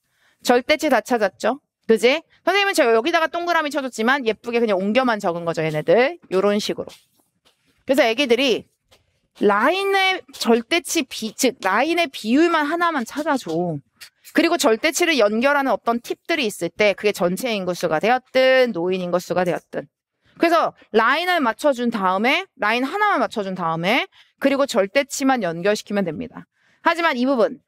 절대치 다 찾았죠. 그지? 선생님은 저 여기다가 동그라미 쳐줬지만 예쁘게 그냥 옮겨만 적은 거죠. 얘네들. 요런 식으로. 그래서 애기들이 라인의 절대치 즉 라인의 비율만 하나만 찾아줘. 그리고 절대치를 연결하는 어떤 팁들이 있을 때 그게 전체 인구수가 되었든 노인 인구수가 되었든 그래서 라인을 맞춰준 다음에 라인 하나만 맞춰준 다음에 그리고 절대치만 연결시키면 됩니다. 하지만 이 부분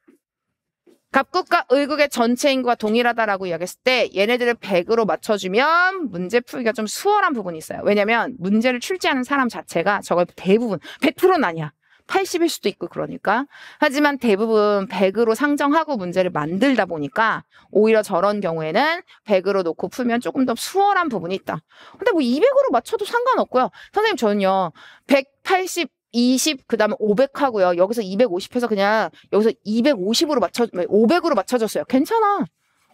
갑국과 의국의 전체 인구가 동일하다라고 이야기했을 때 얘네들을 100으로 맞춰주면 문제 풀기가 좀 수월한 부분이 있어요. 왜냐면 문제를 출제하는 사람 자체가 저걸 대부분 100%는 아니야. 80일 수도 있고 그러니까. 하지만 대부분 100으로 상정하고 문제를 만들다 보니까 오히려 저런 경우에는 100으로 놓고 풀면 조금 더 수월한 부분이 있다. 근데 뭐 200으로 맞춰도 상관없고요. 선생님 저는요. 180, 20, 그 다음에 500 하고요. 여기서 250 해서 그냥 여기서 250으로 500으로 맞춰줬어요. 괜찮아.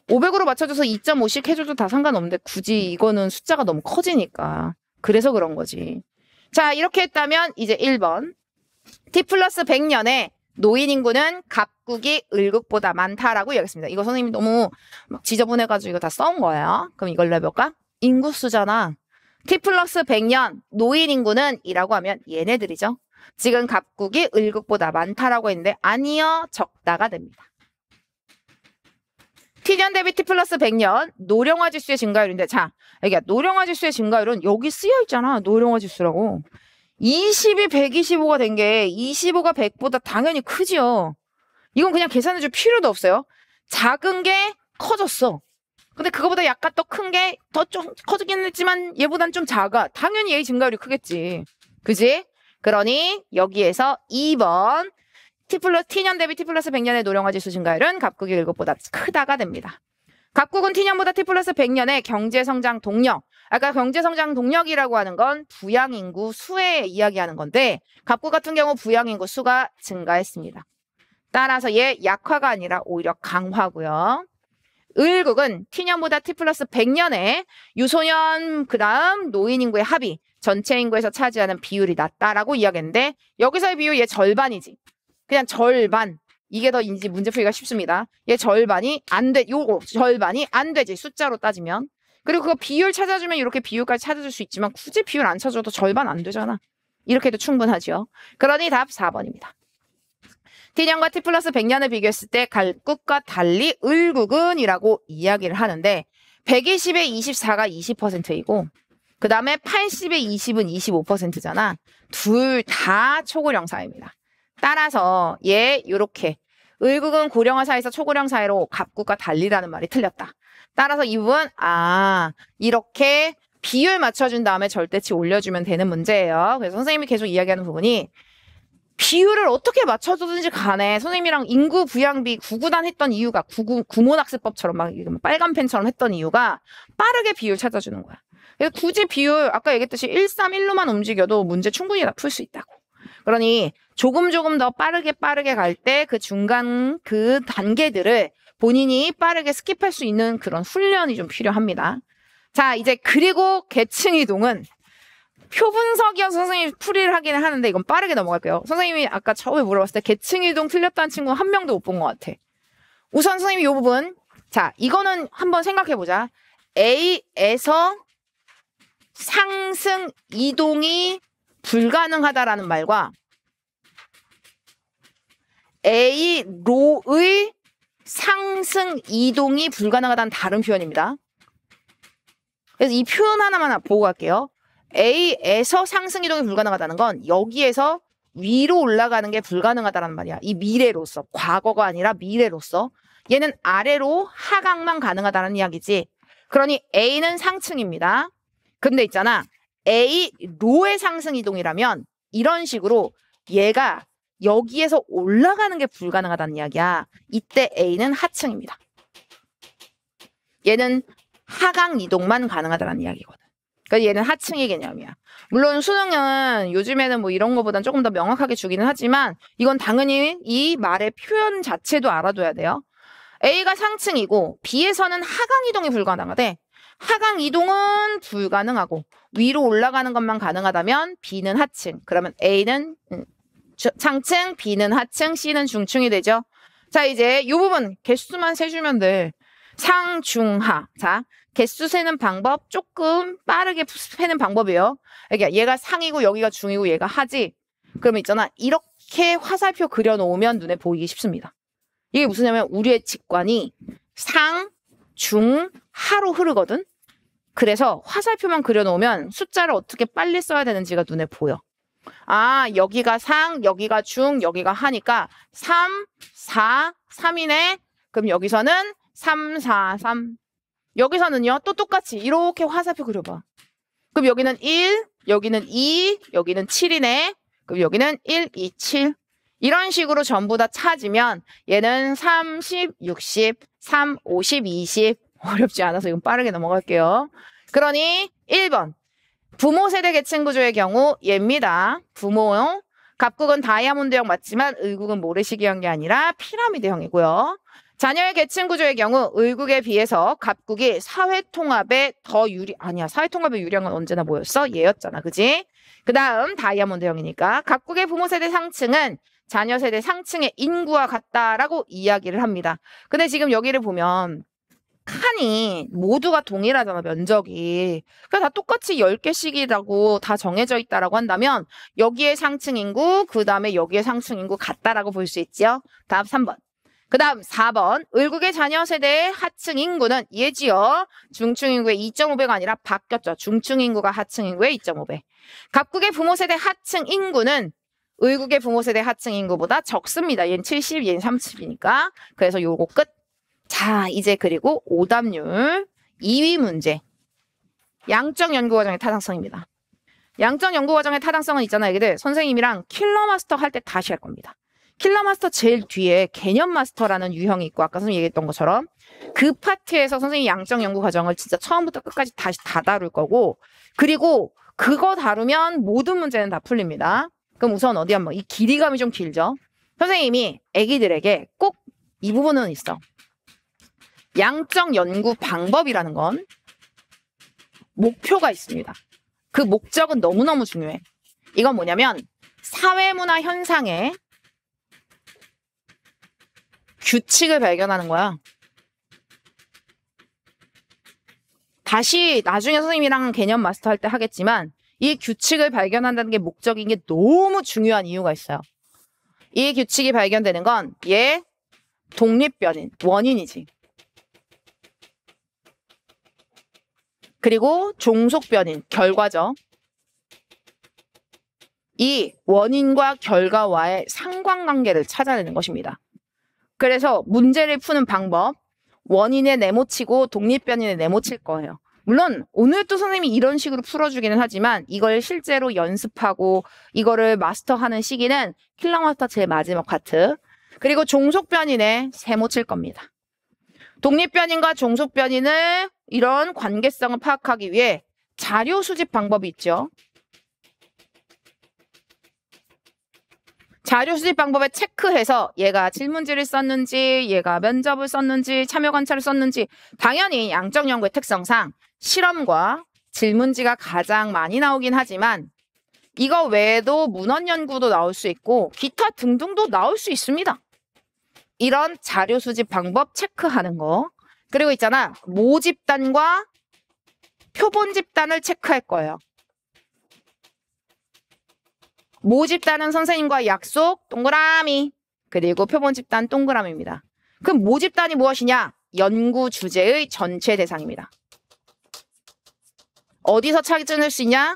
500으로 맞춰줘서 2.5씩 해줘도 다 상관없는데 굳이 이거는 숫자가 너무 커지니까. 그래서 그런 거지. 자, 이렇게 했다면 이제 1번. T 플러스 100년에 노인 인구는 갑국이 을국보다 많다라고 이야기했습니다. 이거 선생님이 너무 막 지저분해가지고 이거 다 써온 거예요. 그럼 이걸로 해볼까? 인구수잖아. T 플러스 100년 노인 인구는 이라고 하면 얘네들이죠. 지금 갑국이 을국보다 많다라고 했는데 아니요. 적다가 됩니다. T년 대비 T 플러스 100년 노령화 지수의 증가율인데 자, 여기 노령화 지수의 증가율은 여기 쓰여 있잖아. 노령화 지수라고. 20이 125가 된 게 25가 100보다 당연히 크지요. 이건 그냥 계산해줄 필요도 없어요. 작은 게 커졌어. 근데 그거보다 약간 더 큰 게 더 좀 커지긴 했지만 얘보단 좀 작아. 당연히 얘의 증가율이 크겠지. 그지? 그러니 여기에서 2번 T년 대비 T 플러스 100년의 노령화지수 증가율은 갑국이 7보다 크다가 됩니다. 갑국은 T년보다 T 플러스 100년의 경제성장 동력. 아까 경제성장 동력이라고 하는 건 부양인구 수에 이야기하는 건데 갑국 같은 경우 부양인구 수가 증가했습니다. 따라서 얘 약화가 아니라 오히려 강화고요. 을국은 T년보다 T 플러스 100년의 유소년 그다음 노인 인구의 합이 전체 인구에서 차지하는 비율이 낮다라고 이야기했는데 여기서의 비율 얘 절반이지. 그냥 절반. 이게 더 이제 문제 풀기가 쉽습니다. 얘 절반이 안 돼. 요거 절반이 안 되지. 숫자로 따지면. 그리고 그거 비율 찾아주면 이렇게 비율까지 찾아줄 수 있지만 굳이 비율 안 찾아줘도 절반 안 되잖아. 이렇게 해도 충분하죠. 그러니 답 4번입니다. T년과 T 플러스 100년을 비교했을 때 갑국과 달리 을국은 이라고 이야기를 하는데 120에 24가 20%이고 그 다음에 80에 20은 25%잖아. 둘 다 초고령 사회입니다. 따라서 얘 요렇게 을국은 고령화 사회에서 초고령 사회로 갑국과 달리라는 말이 틀렸다. 따라서 이 부분 이렇게 비율 맞춰준 다음에 절대치 올려주면 되는 문제예요. 그래서 선생님이 계속 이야기하는 부분이 비율을 어떻게 맞춰주든지 간에 선생님이랑 인구 부양비 구구단 했던 이유가 구몬학습법처럼 막 빨간 펜처럼 했던 이유가 빠르게 비율 찾아주는 거야. 그래서 굳이 비율 아까 얘기했듯이 131로만 움직여도 문제 충분히 다 풀 수 있다고. 그러니 조금 더 빠르게 갈 때 그 중간 그 단계들을 본인이 빠르게 스킵할 수 있는 그런 훈련이 좀 필요합니다. 자, 이제 그리고 계층 이동은 표 분석이어서 선생님이 풀이를 하기는 하는데 이건 빠르게 넘어갈게요. 선생님이 아까 처음에 물어봤을 때 계층 이동 틀렸다는 친구 한 명도 못 본 것 같아. 우선 선생님이 이 부분 자 이거는 한번 생각해보자. A에서 상승 이동이 불가능하다라는 말과 A로의 상승 이동이 불가능하다는 다른 표현입니다. 그래서 이 표현 하나만 보고 갈게요. A에서 상승 이동이 불가능하다는 건 여기에서 위로 올라가는 게 불가능하다는 말이야. 이 미래로서 과거가 아니라 미래로서 얘는 아래로 하강만 가능하다는 이야기지. 그러니 A는 상층입니다. 근데 있잖아. A로의 상승 이동이라면 이런 식으로 얘가 여기에서 올라가는 게 불가능하다는 이야기야. 이때 A는 하층입니다. 얘는 하강 이동만 가능하다는 이야기거든. 그러니까 얘는 하층의 개념이야. 물론 수능은 요즘에는 뭐 이런 거보단 조금 더 명확하게 주기는 하지만 이건 당연히 이 말의 표현 자체도 알아둬야 돼요. A가 상층이고 B에서는 하강 이동이 불가능하대. 하강 이동은 불가능하고 위로 올라가는 것만 가능하다면 B는 하층. 그러면 A는 상층, B는 하층, C는 중층이 되죠. 자, 이제 이 부분 개수만 세주면 돼. 상, 중, 하. 자, 개수 세는 방법 조금 빠르게 세는 방법이에요. 그러니까 얘가 상이고 여기가 중이고 얘가 하지. 그러면 있잖아. 이렇게 화살표 그려놓으면 눈에 보이기 쉽습니다. 이게 무슨냐면 우리의 직관이 상, 중, 하로 흐르거든. 그래서 화살표만 그려놓으면 숫자를 어떻게 빨리 써야 되는지가 눈에 보여. 아, 여기가 상, 여기가 중, 여기가 하니까 3, 4, 3이네. 그럼 여기서는 3, 4, 3. 여기서는요, 또 똑같이 이렇게 화살표 그려봐. 그럼 여기는 1, 여기는 2, 여기는 7이네. 그럼 여기는 1, 2, 7. 이런 식으로 전부 다 찾으면 얘는 30, 60, 3, 50, 20. 어렵지 않아서 이건 빠르게 넘어갈게요. 그러니 1번. 부모 세대 계층 구조의 경우 얘입니다. 부모. 갑국은 다이아몬드형 맞지만 을국은 모래시계형 게 아니라 피라미드형이고요. 자녀의 계층 구조의 경우 을국에 비해서 갑국이 사회통합에 더 아니야. 사회통합에 유리한 건 언제나 뭐였어? 얘였잖아. 그지? 그 다음 다이아몬드형이니까 갑국의 부모 세대 상층은 자녀 세대 상층의 인구와 같다라고 이야기를 합니다. 근데 지금 여기를 보면 칸이 모두가 동일하잖아, 면적이. 그러니까 다 똑같이 10개씩이라고 다 정해져 있다라고 한다면 여기에 상층 인구, 그 다음에 여기에 상층 인구 같다라고 볼 수 있죠. 다음 3번. 그 다음 4번. 을국의 자녀 세대의 하층 인구는 얘지요. 중층 인구의 2.5배가 아니라 바뀌었죠. 중층 인구가 하층 인구의 2.5배. 갑국의 부모 세대 하층 인구는 의국의 부모 세대 하층 인구보다 적습니다. 얘는 70, 얘는 30이니까. 그래서 요거 끝. 자, 이제 그리고 오답률 2위 문제. 양적 연구 과정의 타당성입니다. 양적 연구 과정의 타당성은 있잖아요. 얘기들 선생님이랑 킬러 마스터 할 때 다시 할 겁니다. 킬러 마스터 제일 뒤에 개념 마스터라는 유형이 있고 아까 선생님이 얘기했던 것처럼 그 파트에서 선생님이 양적 연구 과정을 진짜 처음부터 끝까지 다시 다 다룰 거고 그리고 그거 다루면 모든 문제는 다 풀립니다. 그럼 우선 어디 한번 이 길이감이 좀 길죠. 선생님이 애기들에게 꼭 이 부분은 있어. 양적 연구 방법이라는 건 목표가 있습니다. 그 목적은 너무너무 중요해. 이건 뭐냐면 사회문화 현상의 규칙을 발견하는 거야. 다시 나중에 선생님이랑 개념 마스터 할 때 하겠지만 이 규칙을 발견한다는 게 목적인 게 너무 중요한 이유가 있어요. 이 규칙이 발견되는 건 얘 독립변인, 원인이지. 그리고 종속변인, 결과죠. 이 원인과 결과와의 상관관계를 찾아내는 것입니다. 그래서 문제를 푸는 방법, 원인에 네모치고 독립변인에 네모칠 거예요. 물론 오늘 또 선생님이 이런 식으로 풀어주기는 하지만 이걸 실제로 연습하고 이거를 마스터하는 시기는 킬러 마스터 제일 마지막 파트. 그리고 종속변인에 세모칠 겁니다. 독립변인과 종속변인을 이런 관계성을 파악하기 위해 자료 수집 방법이 있죠. 자료 수집 방법에 체크해서 얘가 질문지를 썼는지 얘가 면접을 썼는지 참여 관찰을 썼는지 당연히 양적 연구의 특성상 실험과 질문지가 가장 많이 나오긴 하지만 이거 외에도 문헌 연구도 나올 수 있고 기타 등등도 나올 수 있습니다. 이런 자료 수집 방법 체크하는 거. 그리고 있잖아. 모집단과 표본집단을 체크할 거예요. 모집단은 선생님과 약속 동그라미 그리고 표본집단 동그라미입니다. 그럼 모집단이 무엇이냐? 연구 주제의 전체 대상입니다. 어디서 찾을 수 있냐?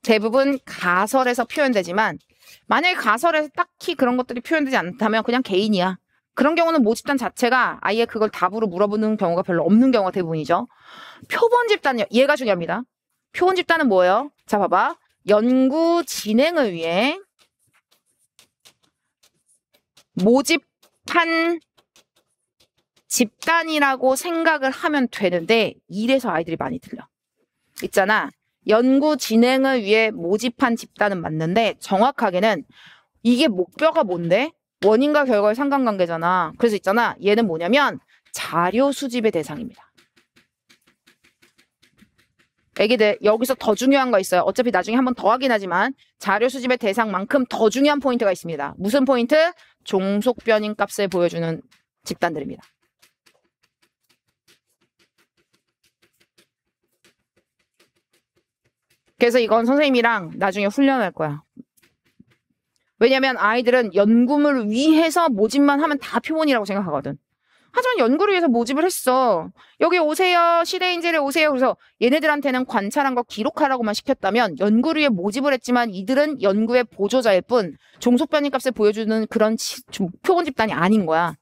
대부분 가설에서 표현되지만 만약에 가설에서 딱히 그런 것들이 표현되지 않다면 그냥 개인이야. 그런 경우는 모집단 자체가 아예 그걸 답으로 물어보는 경우가 별로 없는 경우가 대부분이죠. 표본집단이요. 얘가 중요합니다. 표본집단은 뭐예요? 자, 봐봐. 연구 진행을 위해 모집한 집단이라고 생각을 하면 되는데 이래서 아이들이 많이 틀려. 있잖아. 연구 진행을 위해 모집한 집단은 맞는데 정확하게는 이게 목표가 뭔데? 원인과 결과의 상관관계잖아. 그래서 있잖아. 얘는 뭐냐면 자료 수집의 대상입니다. 애기들 여기서 더 중요한 거 있어요. 어차피 나중에 한번 더 하긴 하지만 자료 수집의 대상만큼 더 중요한 포인트가 있습니다. 무슨 포인트? 종속변인 값을 보여주는 집단들입니다. 그래서 이건 선생님이랑 나중에 훈련할 거야. 왜냐면 아이들은 연구를 위해서 모집만 하면 다 표본이라고 생각하거든. 하지만 연구를 위해서 모집을 했어. 여기 오세요. 시대인재를 오세요. 그래서 얘네들한테는 관찰한 거 기록하라고만 시켰다면 연구를 위해 모집을 했지만 이들은 연구의 보조자일 뿐 종속변인 값을 보여주는 그런 표본 집단이 아닌 거야.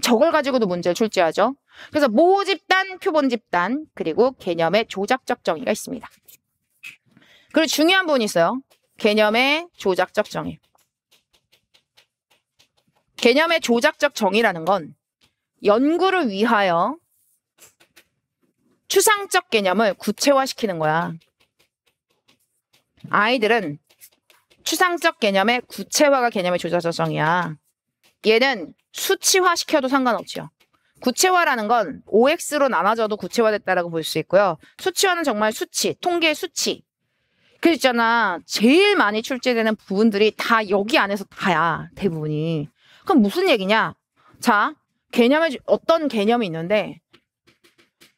저걸 가지고도 문제를 출제하죠. 그래서 모집단, 표본 집단, 그리고 개념의 조작적 정의가 있습니다. 그리고 중요한 부분이 있어요. 개념의 조작적 정의. 개념의 조작적 정의라는 건 연구를 위하여 추상적 개념을 구체화시키는 거야. 아이들은 추상적 개념의 구체화가 개념의 조작적 정의야. 얘는 수치화시켜도 상관없죠. 구체화라는 건 OX로 나눠져도 구체화됐다라고 볼 수 있고요. 수치화는 정말 수치, 통계의 수치. 그 있잖아. 제일 많이 출제되는 부분들이 다 여기 안에서 다야. 대부분이. 그럼 무슨 얘기냐? 자, 개념에 어떤 개념이 있는데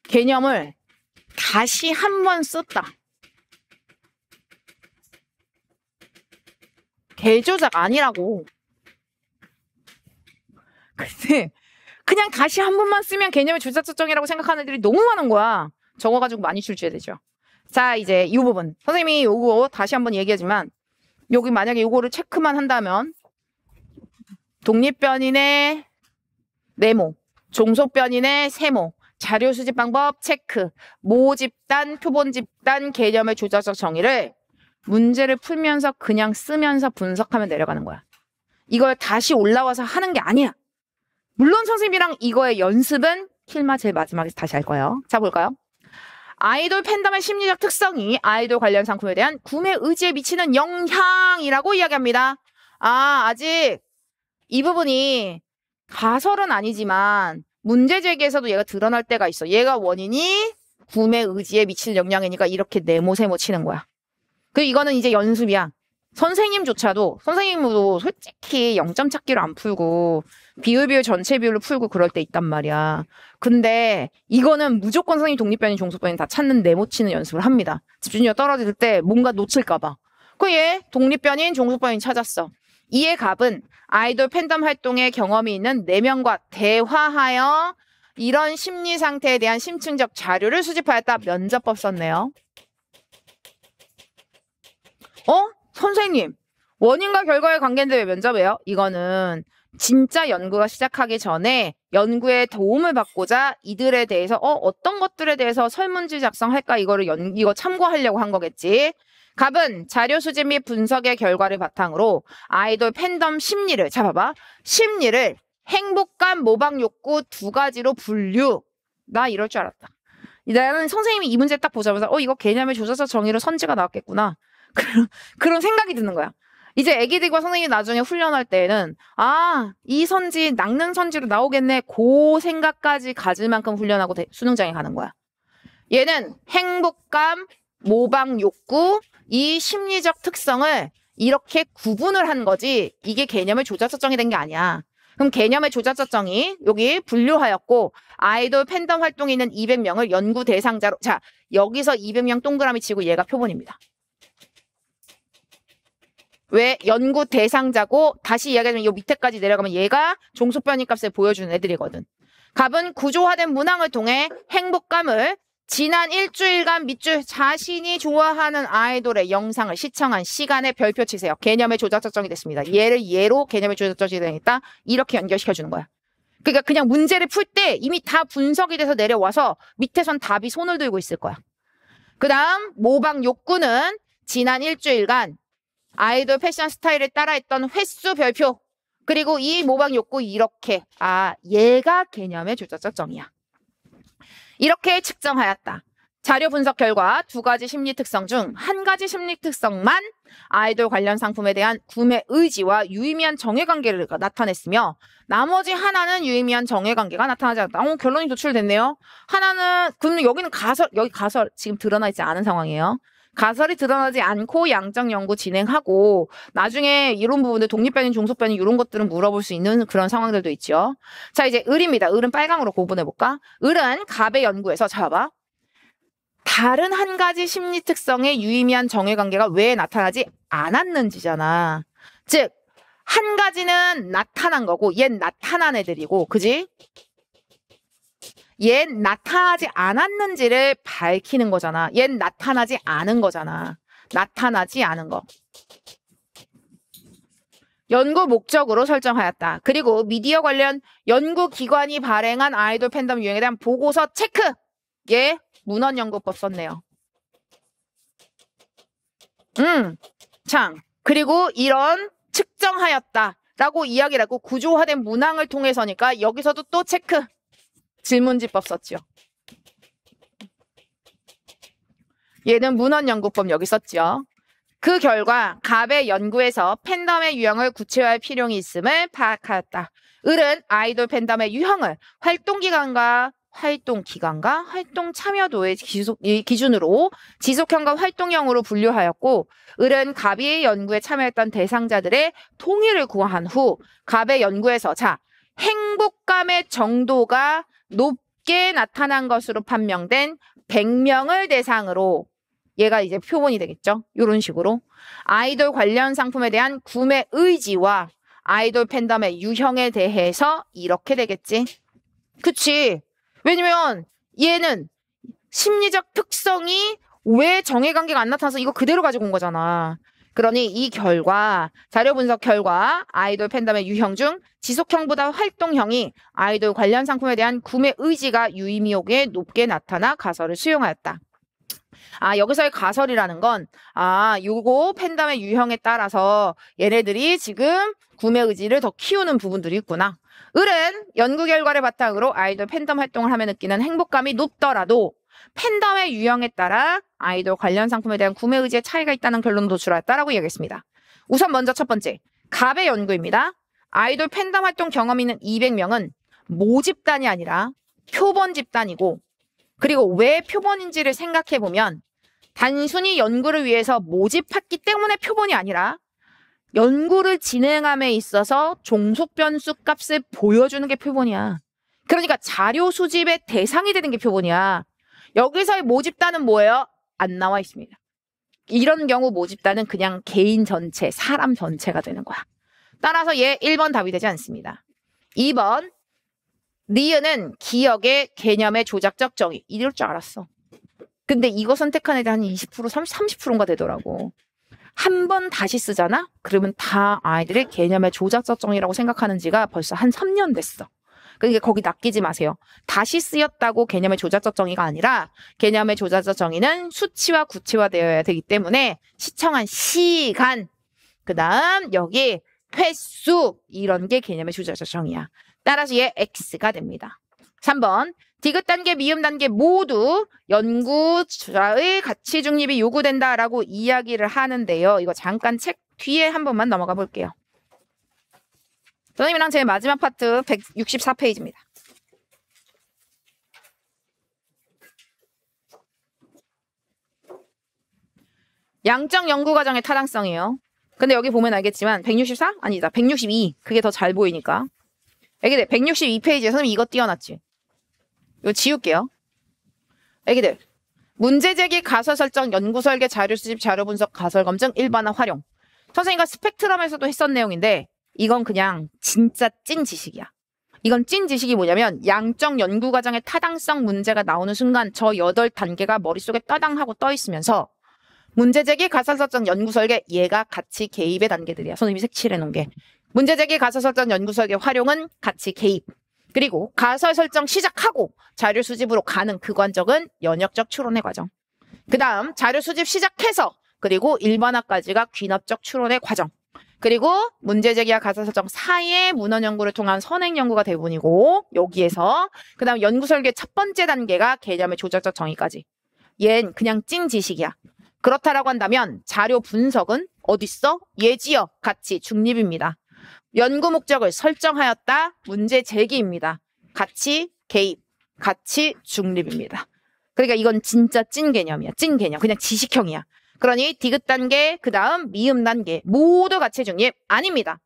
개념을 다시 한 번 썼다. 개조작 아니라고. 근데 그냥 다시 한 번만 쓰면 개념의 조작적 정의라고 생각하는 애들이 너무 많은 거야. 저거 가지고 많이 출제되죠. 자, 이제 이 부분. 선생님이 요거 다시 한번 얘기하지만 여기 만약에 요거를 체크만 한다면 독립변인의 네모, 종속변인의 세모, 자료 수집 방법 체크, 모집단, 표본집단, 개념의 조작적 정의를 문제를 풀면서 그냥 쓰면서 분석하면 내려가는 거야. 이걸 다시 올라와서 하는 게 아니야. 물론 선생님이랑 이거의 연습은 킬마 제일 마지막에 다시 할 거예요. 자, 볼까요? 아이돌 팬덤의 심리적 특성이 아이돌 관련 상품에 대한 구매 의지에 미치는 영향이라고 이야기합니다. 아직 이 부분이 가설은 아니지만 문제 제기에서도 얘가 드러날 때가 있어. 얘가 원인이 구매 의지에 미치는 영향이니까 이렇게 네모세모 치는 거야. 이거는 이제 연습이야. 선생님도 솔직히 0점 찾기로 안 풀고 비율 전체 비율로 풀고 그럴 때 있단 말이야. 근데 이거는 무조건 선생님 독립변인 종속변인 다 찾는 네모 치는 연습을 합니다. 집중력 떨어질 때 뭔가 놓칠까 봐. 얘 독립변인 종속변인 찾았어. 이의 값은 아이돌 팬덤 활동에 경험이 있는 4명과 대화하여 이런 심리 상태에 대한 심층적 자료를 수집하였다. 면접법 썼네요. 선생님, 원인과 결과의 관계인데 왜 면접이에요? 이거는 진짜 연구가 시작하기 전에 연구에 도움을 받고자 이들에 대해서 어떤 것들에 대해서 설문지 작성할까 이거 참고하려고 한 거겠지. 갑은 자료 수집 및 분석의 결과를 바탕으로 아이돌 팬덤 심리를 잡아봐. 심리를 행복감, 모방 욕구 2가지로 분류. 나 이럴 줄 알았다. 나는 선생님이 이 문제 딱 보자마자 이거 개념의 조사적 정의로 선지가 나왔겠구나. 그런 생각이 드는 거야. 이제 애기들과 선생님이 나중에 훈련할 때는 이 선지 낚는 선지로 나오겠네. 그 생각까지 가질 만큼 훈련하고 수능장에 가는 거야. 얘는 행복감, 모방 욕구 이 심리적 특성을 이렇게 구분을 한 거지 이게 개념의 조작적 정의 된 게 아니야. 그럼 개념의 조작적 정의 여기 분류하였고 아이돌 팬덤 활동에 있는 200명을 연구 대상자로 자 여기서 200명 동그라미 치고 얘가 표본입니다. 왜 연구 대상자고 다시 이야기하면 이 밑에까지 내려가면 얘가 종속변이 값을 보여주는 애들이거든. 갑은 구조화된 문항을 통해 행복감을 지난 일주일간 밑줄 자신이 좋아하는 아이돌의 영상을 시청한 시간에 별표 치세요. 개념의 조작적 정의 됐습니다. 얘를 얘로 개념의 조작적 정의 되겠다. 이렇게 연결시켜주는 거야. 그러니까 그냥 문제를 풀 때 이미 다 분석이 돼서 내려와서 밑에선 답이 손을 들고 있을 거야. 그 다음 모방 욕구는 지난 일주일간 아이돌 패션 스타일을 따라했던 횟수 별표. 그리고 이 모방 욕구 이렇게 얘가 개념의 조작적 정의야. 이렇게 측정하였다. 자료 분석 결과 2가지 심리 특성 중 1가지 심리 특성만 아이돌 관련 상품에 대한 구매 의지와 유의미한 정해관계를 나타냈으며 나머지 하나는 유의미한 정해관계가 나타나지 않았다. 결론이 도출됐네요. 하나는 그럼 여기 가설 지금 드러나 있지 않은 상황이에요. 가설이 드러나지 않고 양적 연구 진행하고 나중에 이런 부분들 독립변인, 종속변인 이런 것들은 물어볼 수 있는 그런 상황들도 있죠. 자 이제 을입니다. 을은 빨강으로 구분해볼까? 을은 갑의 연구에서 봐봐. 다른 1가지 심리 특성의 유의미한 정해관계가 왜 나타나지 않았는지잖아. 즉 1가지는 나타난 거고 얘는 나타난 애들이고 그지? 얘 나타나지 않았는지를 밝히는 거잖아. 얘 나타나지 않은 거잖아. 나타나지 않은 거. 연구 목적으로 설정하였다. 그리고 미디어 관련 연구기관이 발행한 아이돌 팬덤 유행에 대한 보고서 체크. 얘 문헌연구법 썼네요. 참. 그리고 이런 측정하였다라고 이야기를 하고 구조화된 문항을 통해서니까 여기서도 또 체크. 질문지법 썼죠. 얘는 문헌연구법 여기 썼죠. 그 결과 갑의 연구에서 팬덤의 유형을 구체화할 필요가 있음을 파악하였다. 을은 아이돌 팬덤의 유형을 활동 참여도의 기준으로 지속형과 활동형으로 분류하였고 을은 갑의 연구에 참여했던 대상자들의 동의를 구한 후 갑의 연구에서 행복감의 정도가 높게 나타난 것으로 판명된 100명을 대상으로 얘가 이제 표본이 되겠죠. 이런 식으로 아이돌 관련 상품에 대한 구매 의지와 아이돌 팬덤의 유형에 대해서 이렇게 되겠지. 그치? 왜냐면 얘는 심리적 특성이 왜 정해관계가 안 나타나서 이거 그대로 가지고 온 거잖아. 그러니 이 결과, 자료 분석 결과 아이돌 팬덤의 유형 중 지속형보다 활동형이 아이돌 관련 상품에 대한 구매 의지가 유의미하게 높게 나타나 가설을 수용하였다. 여기서의 가설이라는 건, 요거 팬덤의 유형에 따라서 얘네들이 지금 구매 의지를 더 키우는 부분들이 있구나. 을은 연구 결과를 바탕으로 아이돌 팬덤 활동을 하며 느끼는 행복감이 높더라도 팬덤의 유형에 따라 아이돌 관련 상품에 대한 구매 의지의 차이가 있다는 결론을 도출하였다라고 이야기했습니다. 우선 먼저 첫 번째, 갑의 연구입니다. 아이돌 팬덤 활동 경험이 있는 200명은 모집단이 아니라 표본 집단이고, 그리고 왜 표본인지를 생각해보면 단순히 연구를 위해서 모집했기 때문에 표본이 아니라 연구를 진행함에 있어서 종속 변수 값을 보여주는 게 표본이야. 그러니까 자료 수집의 대상이 되는 게 표본이야. 여기서의 모집단은 뭐예요? 안 나와 있습니다. 이런 경우 모집단은 그냥 개인 전체, 사람 전체가 되는 거야. 따라서 얘 1번 답이 되지 않습니다. 2번, 니은은 기억의 개념의 조작적 정의. 이럴 줄 알았어. 근데 이거 선택한 애들 한 20%, 30%인가 되더라고. 한 번 다시 쓰잖아? 그러면 다 아이들의 개념의 조작적 정의라고 생각하는 지가 벌써 한 3년 됐어. 그러니까 거기 낚이지 마세요. 다시 쓰였다고 개념의 조작적 정의가 아니라 개념의 조작적 정의는 수치와 구체화되어야 되기 때문에 시청한 시간, 그 다음 여기 횟수, 이런 게 개념의 조작적 정의야. 따라서 얘 X가 됩니다. 3번, 디귿 단계, 미음 단계 모두 연구자의 가치 중립이 요구된다라고 이야기를 하는데요. 이거 잠깐 책 뒤에 한 번만 넘어가 볼게요. 선생님이랑 제 마지막 파트 164페이지입니다. 양적 연구 과정의 타당성이에요. 근데 여기 보면 알겠지만 164? 아니다. 162. 그게 더 잘 보이니까. 애기들 162페이지에 선생님 이거 띄워놨지. 이거 지울게요. 애기들 문제제기, 가설 설정, 연구 설계, 자료 수집, 자료 분석, 가설 검증, 일반화 활용. 선생님과 스펙트럼에서도 했던 내용인데 이건 그냥 진짜 찐 지식이야. 이건 찐 지식이 뭐냐면 양적 연구 과정의 타당성 문제가 나오는 순간 저 8단계가 머릿속에 따당하고 떠 있으면서 문제제기, 가설 설정, 연구 설계, 얘가 같이 개입의 단계들이야. 선생님이 색칠해 놓은 게. 문제제기, 가설 설정, 연구 설계, 활용은 같이 개입. 그리고 가설 설정 시작하고 자료 수집으로 가는 그 과정은 연역적 추론의 과정. 그 다음 자료 수집 시작해서 그리고 일반화까지가 귀납적 추론의 과정. 그리고 문제제기와 가설 설정 사이에 문헌 연구를 통한 선행 연구가 대부분이고, 여기에서 그 다음 연구 설계 첫 번째 단계가 개념의 조작적 정의까지. 얜 그냥 찐 지식이야. 그렇다라고 한다면 자료 분석은 어딨어? 예지역, 가치, 중립입니다. 연구 목적을 설정하였다. 문제 제기입니다. 가치, 개입, 가치, 중립입니다. 그러니까 이건 진짜 찐 개념이야. 찐 개념. 그냥 지식형이야. 그러니 디귿 단계, 그 다음 미음 단계 모두 가치 중립 아닙니다.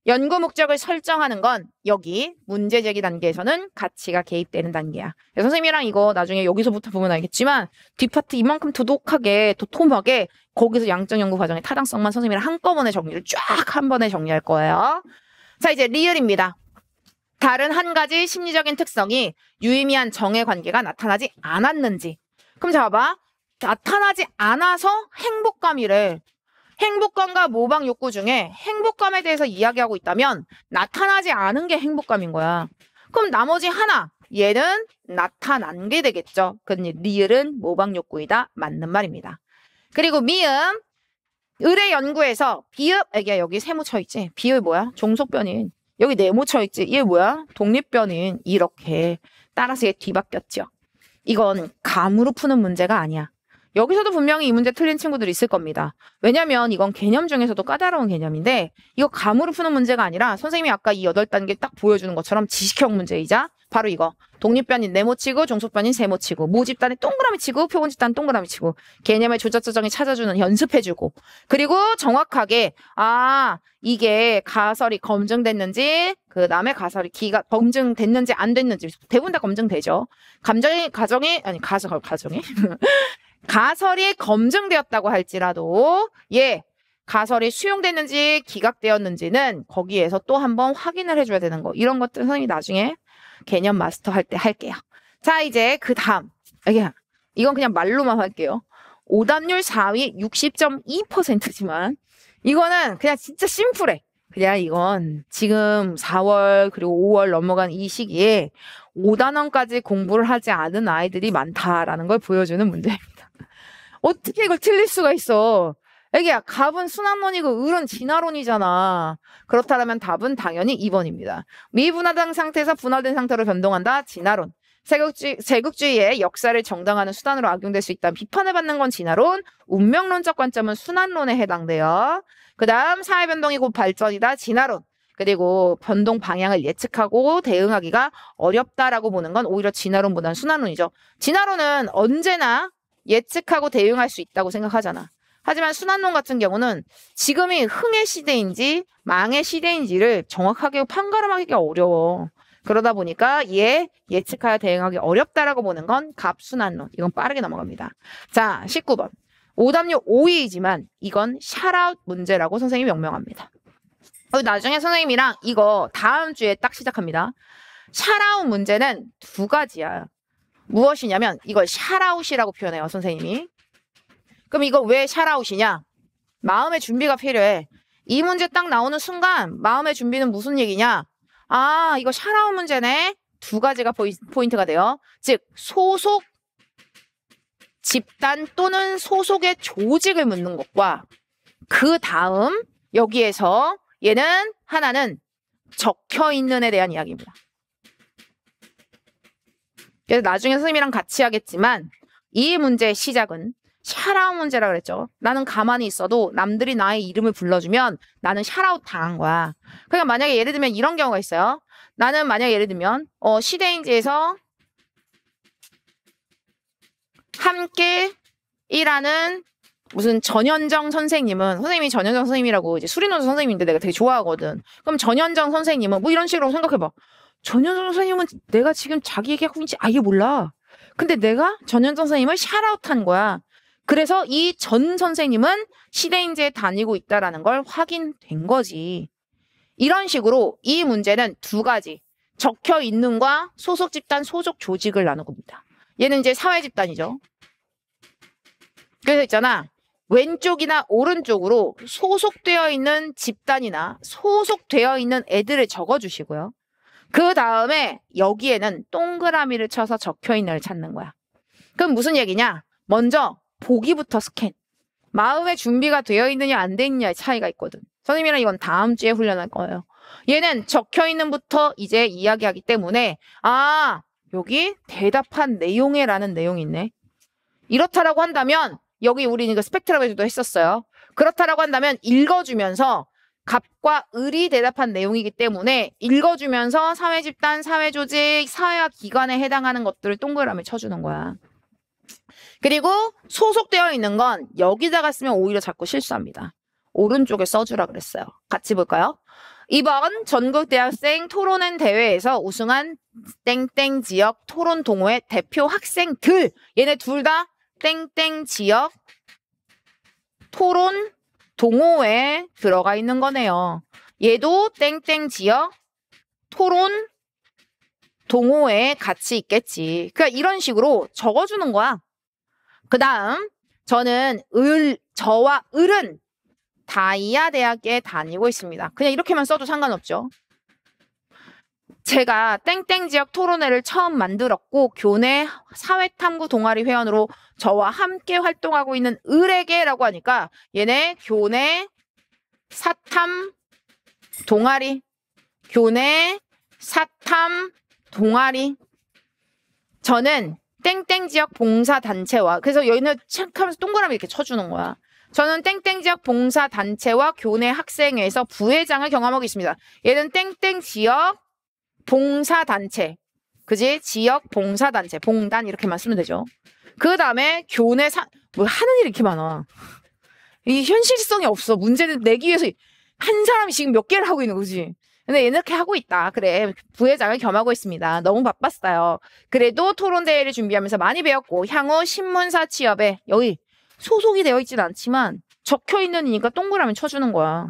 연구 목적을 설정하는 건 여기 문제 제기 단계에서는 가치가 개입되는 단계야. 선생님이랑 이거 나중에 여기서부터 보면 알겠지만 뒷파트 이만큼 도독하게 도톰하게 거기서 양적 연구 과정의 타당성만 선생님이랑 한꺼번에 정리를 쫙 한 번에 정리할 거예요. 자, 이제 리을입니다. 다른 한 가지 심리적인 특성이 유의미한 정의 관계가 나타나지 않았는지. 그럼 자 봐봐. 나타나지 않아서 행복감이래. 행복감과 모방 욕구 중에 행복감에 대해서 이야기하고 있다면 나타나지 않은 게 행복감인 거야. 그럼 나머지 하나, 얘는 나타난 게 되겠죠. 그러니 리을은 모방 욕구이다. 맞는 말입니다. 그리고 미음, 을의 연구에서 비읍, 애기야 여기 세모 쳐있지? 비읍이 뭐야? 종속변인. 여기 네모 쳐있지? 얘 뭐야? 독립변인. 이렇게 따라서 얘 뒤바뀌었죠. 이건 감으로 푸는 문제가 아니야. 여기서도 분명히 이 문제 틀린 친구들이 있을 겁니다. 왜냐면 이건 개념 중에서도 까다로운 개념인데 이거 감으로 푸는 문제가 아니라 선생님이 아까 이 8단계 딱 보여주는 것처럼 지식형 문제이자 바로 이거. 독립변인 네모 치고 종속변인 세모 치고 모집단에 동그라미 치고 표본집단 동그라미 치고 개념의 조작조정이 찾아주는 연습해주고 그리고 정확하게 이게 가설이 검증됐는지 그 다음에 가설이 검증됐는지 안 됐는지 대부분 다 검증되죠. 가설이 검증되었다고 할지라도 가설이 수용됐는지 기각되었는지는 거기에서 또 한번 확인을 해줘야 되는 거. 이런 것들 선생님이 나중에 개념 마스터 할 때 할게요. 자, 이제 그 다음. 이건 그냥 말로만 할게요. 오답률 4위 60.2%지만 이거는 그냥 진짜 심플해. 그냥 이건 지금 4월 그리고 5월 넘어간 이 시기에 5단원까지 공부를 하지 않은 아이들이 많다라는 걸 보여주는 문제입니다. 어떻게 이걸 틀릴 수가 있어? 애기야, 갑은 순환론이고 을은 진화론이잖아. 그렇다면 답은 당연히 2번입니다. 미분화된 상태에서 분화된 상태로 변동한다. 진화론. 세극주의의 역사를 정당화하는 수단으로 악용될 수 있다는 비판을 받는 건 진화론. 운명론적 관점은 순환론에 해당돼요. 그 다음 사회변동이 곧 발전이다. 진화론. 그리고 변동 방향을 예측하고 대응하기가 어렵다라고 보는 건 오히려 진화론보다는 순환론이죠. 진화론은 언제나 예측하고 대응할 수 있다고 생각하잖아. 하지만 순환론 같은 경우는 지금이 흥의 시대인지 망의 시대인지를 정확하게 판가름하기가 어려워. 그러다 보니까 예측하여 대응하기 어렵다라고 보는 건 갑순환론. 이건 빠르게 넘어갑니다. 자, 19번. 오답률 5위이지만 이건 샷아웃 문제라고 선생님이 명명합니다. 나중에 선생님이랑 이거 다음 주에 딱 시작합니다. 샷아웃 문제는 두 가지야. 무엇이냐면 이걸 샷아웃이라고 표현해요, 선생님이. 그럼 이거 왜 샷아웃이냐? 마음의 준비가 필요해. 이 문제 딱 나오는 순간 마음의 준비는 무슨 얘기냐? 아, 이거 샷아웃 문제네. 두 가지가 포인트가 돼요. 즉, 소속 집단 또는 소속의 조직을 묻는 것과 그 다음 여기에서 얘는 하나는 적혀있는에 대한 이야기입니다. 그래서 나중에 선생님이랑 같이 하겠지만 이 문제의 시작은 샷아웃 문제라 그랬죠. 나는 가만히 있어도 남들이 나의 이름을 불러주면 나는 샷아웃 당한 거야. 그러니까 만약에 예를 들면 이런 경우가 있어요. 나는 만약에 예를 들면 시대인지에서 함께 일하는 무슨 전현정 선생님은 선생님이 전현정 선생님이라고 이제 수리논술 선생님인데 내가 되게 좋아하거든. 그럼 전현정 선생님은 뭐 이런 식으로 생각해봐. 전현정 선생님은 내가 지금 자기 얘기하고 있는지 아예 몰라. 근데 내가 전현정 선생님을 샷아웃한 거야. 그래서 이 전 선생님은 시대인지에 다니고 있다라는 걸 확인된 거지. 이런 식으로 이 문제는 두 가지. 적혀 있는과 소속 집단, 소속 조직을 나누고입니다. 얘는 이제 사회 집단이죠. 그래서 있잖아. 왼쪽이나 오른쪽으로 소속되어 있는 집단이나 소속되어 있는 애들을 적어주시고요. 그 다음에 여기에는 동그라미를 쳐서 적혀있는 애를 찾는 거야. 그럼 무슨 얘기냐? 먼저 보기부터 스캔. 마음의 준비가 되어 있느냐 안 돼 있느냐의 차이가 있거든. 선생님이랑 이건 다음 주에 훈련할 거예요. 얘는 적혀있는부터 이제 이야기하기 때문에 아, 여기 대답한 내용에 라는 내용이 있네. 이렇다라고 한다면 여기 우리 이거 스펙트럼에서도 했었어요. 그렇다라고 한다면 읽어주면서 갑과 을이 대답한 내용이기 때문에 읽어주면서 사회집단, 사회조직, 사회와 기관에 해당하는 것들을 동그라미 쳐주는 거야. 그리고 소속되어 있는 건 여기다가 쓰면 오히려 자꾸 실수합니다. 오른쪽에 써주라 그랬어요. 같이 볼까요? 2번 전국대학생 토론회 대회에서 우승한 땡땡 지역 토론 동호회 대표 학생들. 얘네 둘 다 땡땡 지역 토론 동호회에 들어가 있는 거네요. 얘도 땡땡 지역 토론 동호회에 같이 있겠지. 그러니까 이런 식으로 적어주는 거야. 그 다음 저는 저와 을은 다이아 대학에 다니고 있습니다. 그냥 이렇게만 써도 상관없죠. 제가 땡땡 지역 토론회를 처음 만들었고 교내 사회탐구 동아리 회원으로 저와 함께 활동하고 있는 을에게라고 하니까 얘네 교내 사탐 동아리 교내 사탐 동아리 저는 땡땡 지역 봉사단체와 그래서 여기는 체크하면서 동그라미 이렇게 쳐주는 거야. 저는 땡땡 지역 봉사단체와 교내 학생회에서 부회장을 경험하고 있습니다. 얘는 땡땡 지역 봉사단체. 그지? 지역 봉사단체. 봉단 이렇게만 쓰면 되죠. 그 다음에 교내 뭐 하는 일이 이렇게 많아. 이 현실성이 없어. 문제를 내기 위해서 한 사람이 지금 몇 개를 하고 있는 거지. 근데 얘는 이렇게 하고 있다. 그래. 부회장을 겸하고 있습니다. 너무 바빴어요. 그래도 토론대회를 준비하면서 많이 배웠고 향후 신문사 취업에 여기 소속이 되어 있진 않지만 적혀있는 이니까 동그라미 쳐주는 거야.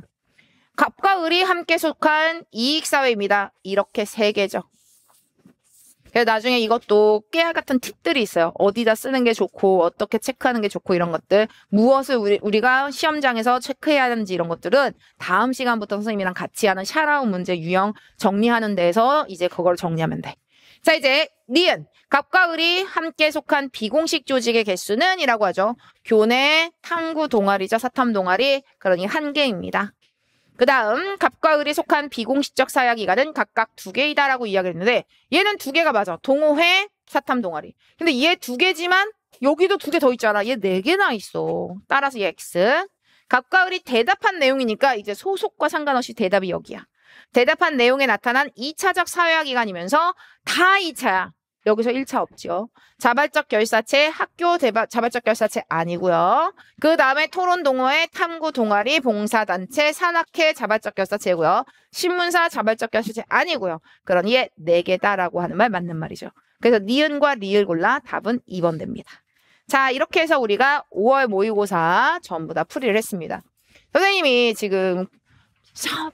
갑과 을이 함께 속한 이익사회입니다. 이렇게 세 개죠. 그래서 나중에 이것도 깨알 같은 팁들이 있어요. 어디다 쓰는 게 좋고 어떻게 체크하는 게 좋고 이런 것들. 무엇을 우리가 시험장에서 체크해야 하는지 이런 것들은 다음 시간부터 선생님이랑 같이 하는 샤라운 문제 유형 정리하는 데서 이제 그걸 정리하면 돼. 자, 이제 니은. 갑과 을이 함께 속한 비공식 조직의 개수는 이라고 하죠. 교내, 탐구 동아리죠. 사탐 동아리. 그러니 한 개입니다. 그 다음 갑과 을이 속한 비공식적 사야기관은 각각 2개이다라고 이야기를 했는데 얘는 2개가 맞아. 동호회, 사탐 동아리. 근데 얘 2개지만 여기도 2개 더 있잖아. 얘 4개나 있어. 따라서 얘 X. 갑과 을이 대답한 내용이니까 이제 소속과 상관없이 대답이 여기야. 대답한 내용에 나타난 2차적 사회학기관이면서 다 2차야. 여기서 1차 없죠. 자발적 결사체, 학교 자발적 결사체 아니고요. 그 다음에 토론 동호회, 탐구 동아리, 봉사단체, 산악회 자발적 결사체고요. 신문사 자발적 결사체 아니고요. 그러니 얘 4개다라고 하는 말 맞는 말이죠. 그래서 니은과 리을 골라 답은 2번 됩니다. 자, 이렇게 해서 우리가 5월 모의고사 전부 다 풀이를 했습니다. 선생님이 지금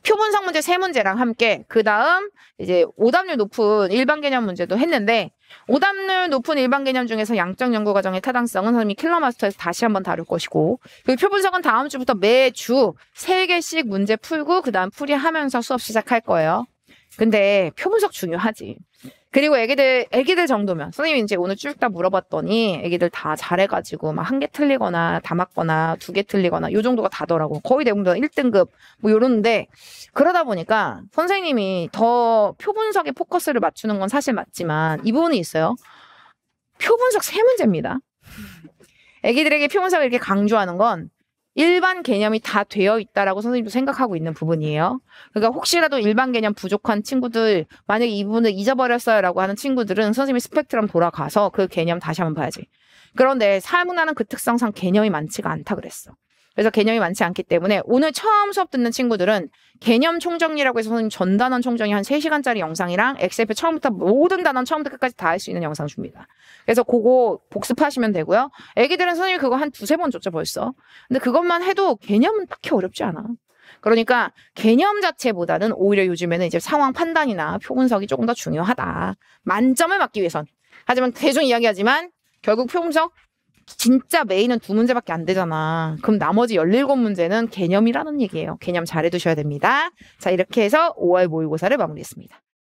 표분석 문제 3문제랑 함께 그 다음 이제 오답률 높은 일반 개념 문제도 했는데 오답률 높은 일반 개념 중에서 양적 연구 과정의 타당성은 선생님이 킬러마스터에서 다시 한번 다룰 것이고 그리고 표분석은 다음 주부터 매주 3개씩 문제 풀고 그 다음 풀이하면서 수업 시작할 거예요. 근데 표분석 중요하지. 그리고 애기들 정도면 선생님이 이제 오늘 쭉 다 물어봤더니 애기들 다 잘해가지고 막 1개 틀리거나 다 맞거나 2개 틀리거나 요 정도가 다더라고. 거의 대부분 1등급 뭐 요런데 그러다 보니까 선생님이 더 표분석에 포커스를 맞추는 건 사실 맞지만 이 부분이 있어요. 표분석 3문제입니다. 애기들에게 표분석을 이렇게 강조하는 건 일반 개념이 다 되어 있다라고 선생님도 생각하고 있는 부분이에요. 그러니까 혹시라도 일반 개념 부족한 친구들, 만약에 이 부분을 잊어버렸어요 라고 하는 친구들은 선생님이 스펙트럼 돌아가서 그 개념 다시 한번 봐야지. 그런데 사문화는 그 특성상 개념이 많지가 않다 그랬어. 그래서 개념이 많지 않기 때문에 오늘 처음 수업 듣는 친구들은 개념 총정리라고 해서 선생님 전단원 총정리 한 3시간짜리 영상이랑 엑셀표 처음부터 모든 단원 처음부터 끝까지 다 할 수 있는 영상 줍니다. 그래서 그거 복습하시면 되고요. 애기들은 선생님이 그거 한 2-3번 줬죠 벌써. 근데 그것만 해도 개념은 딱히 어렵지 않아. 그러니까 개념 자체보다는 오히려 요즘에는 이제 상황 판단이나 표분석이 조금 더 중요하다. 만점을 맞기 위해선. 하지만 계속 이야기하지만 결국 표분석 진짜 메인은 2문제밖에 안 되잖아. 그럼 나머지 17문제는 개념이라는 얘기예요. 개념 잘 해두셔야 됩니다. 자, 이렇게 해서 5월 모의고사를 마무리했습니다.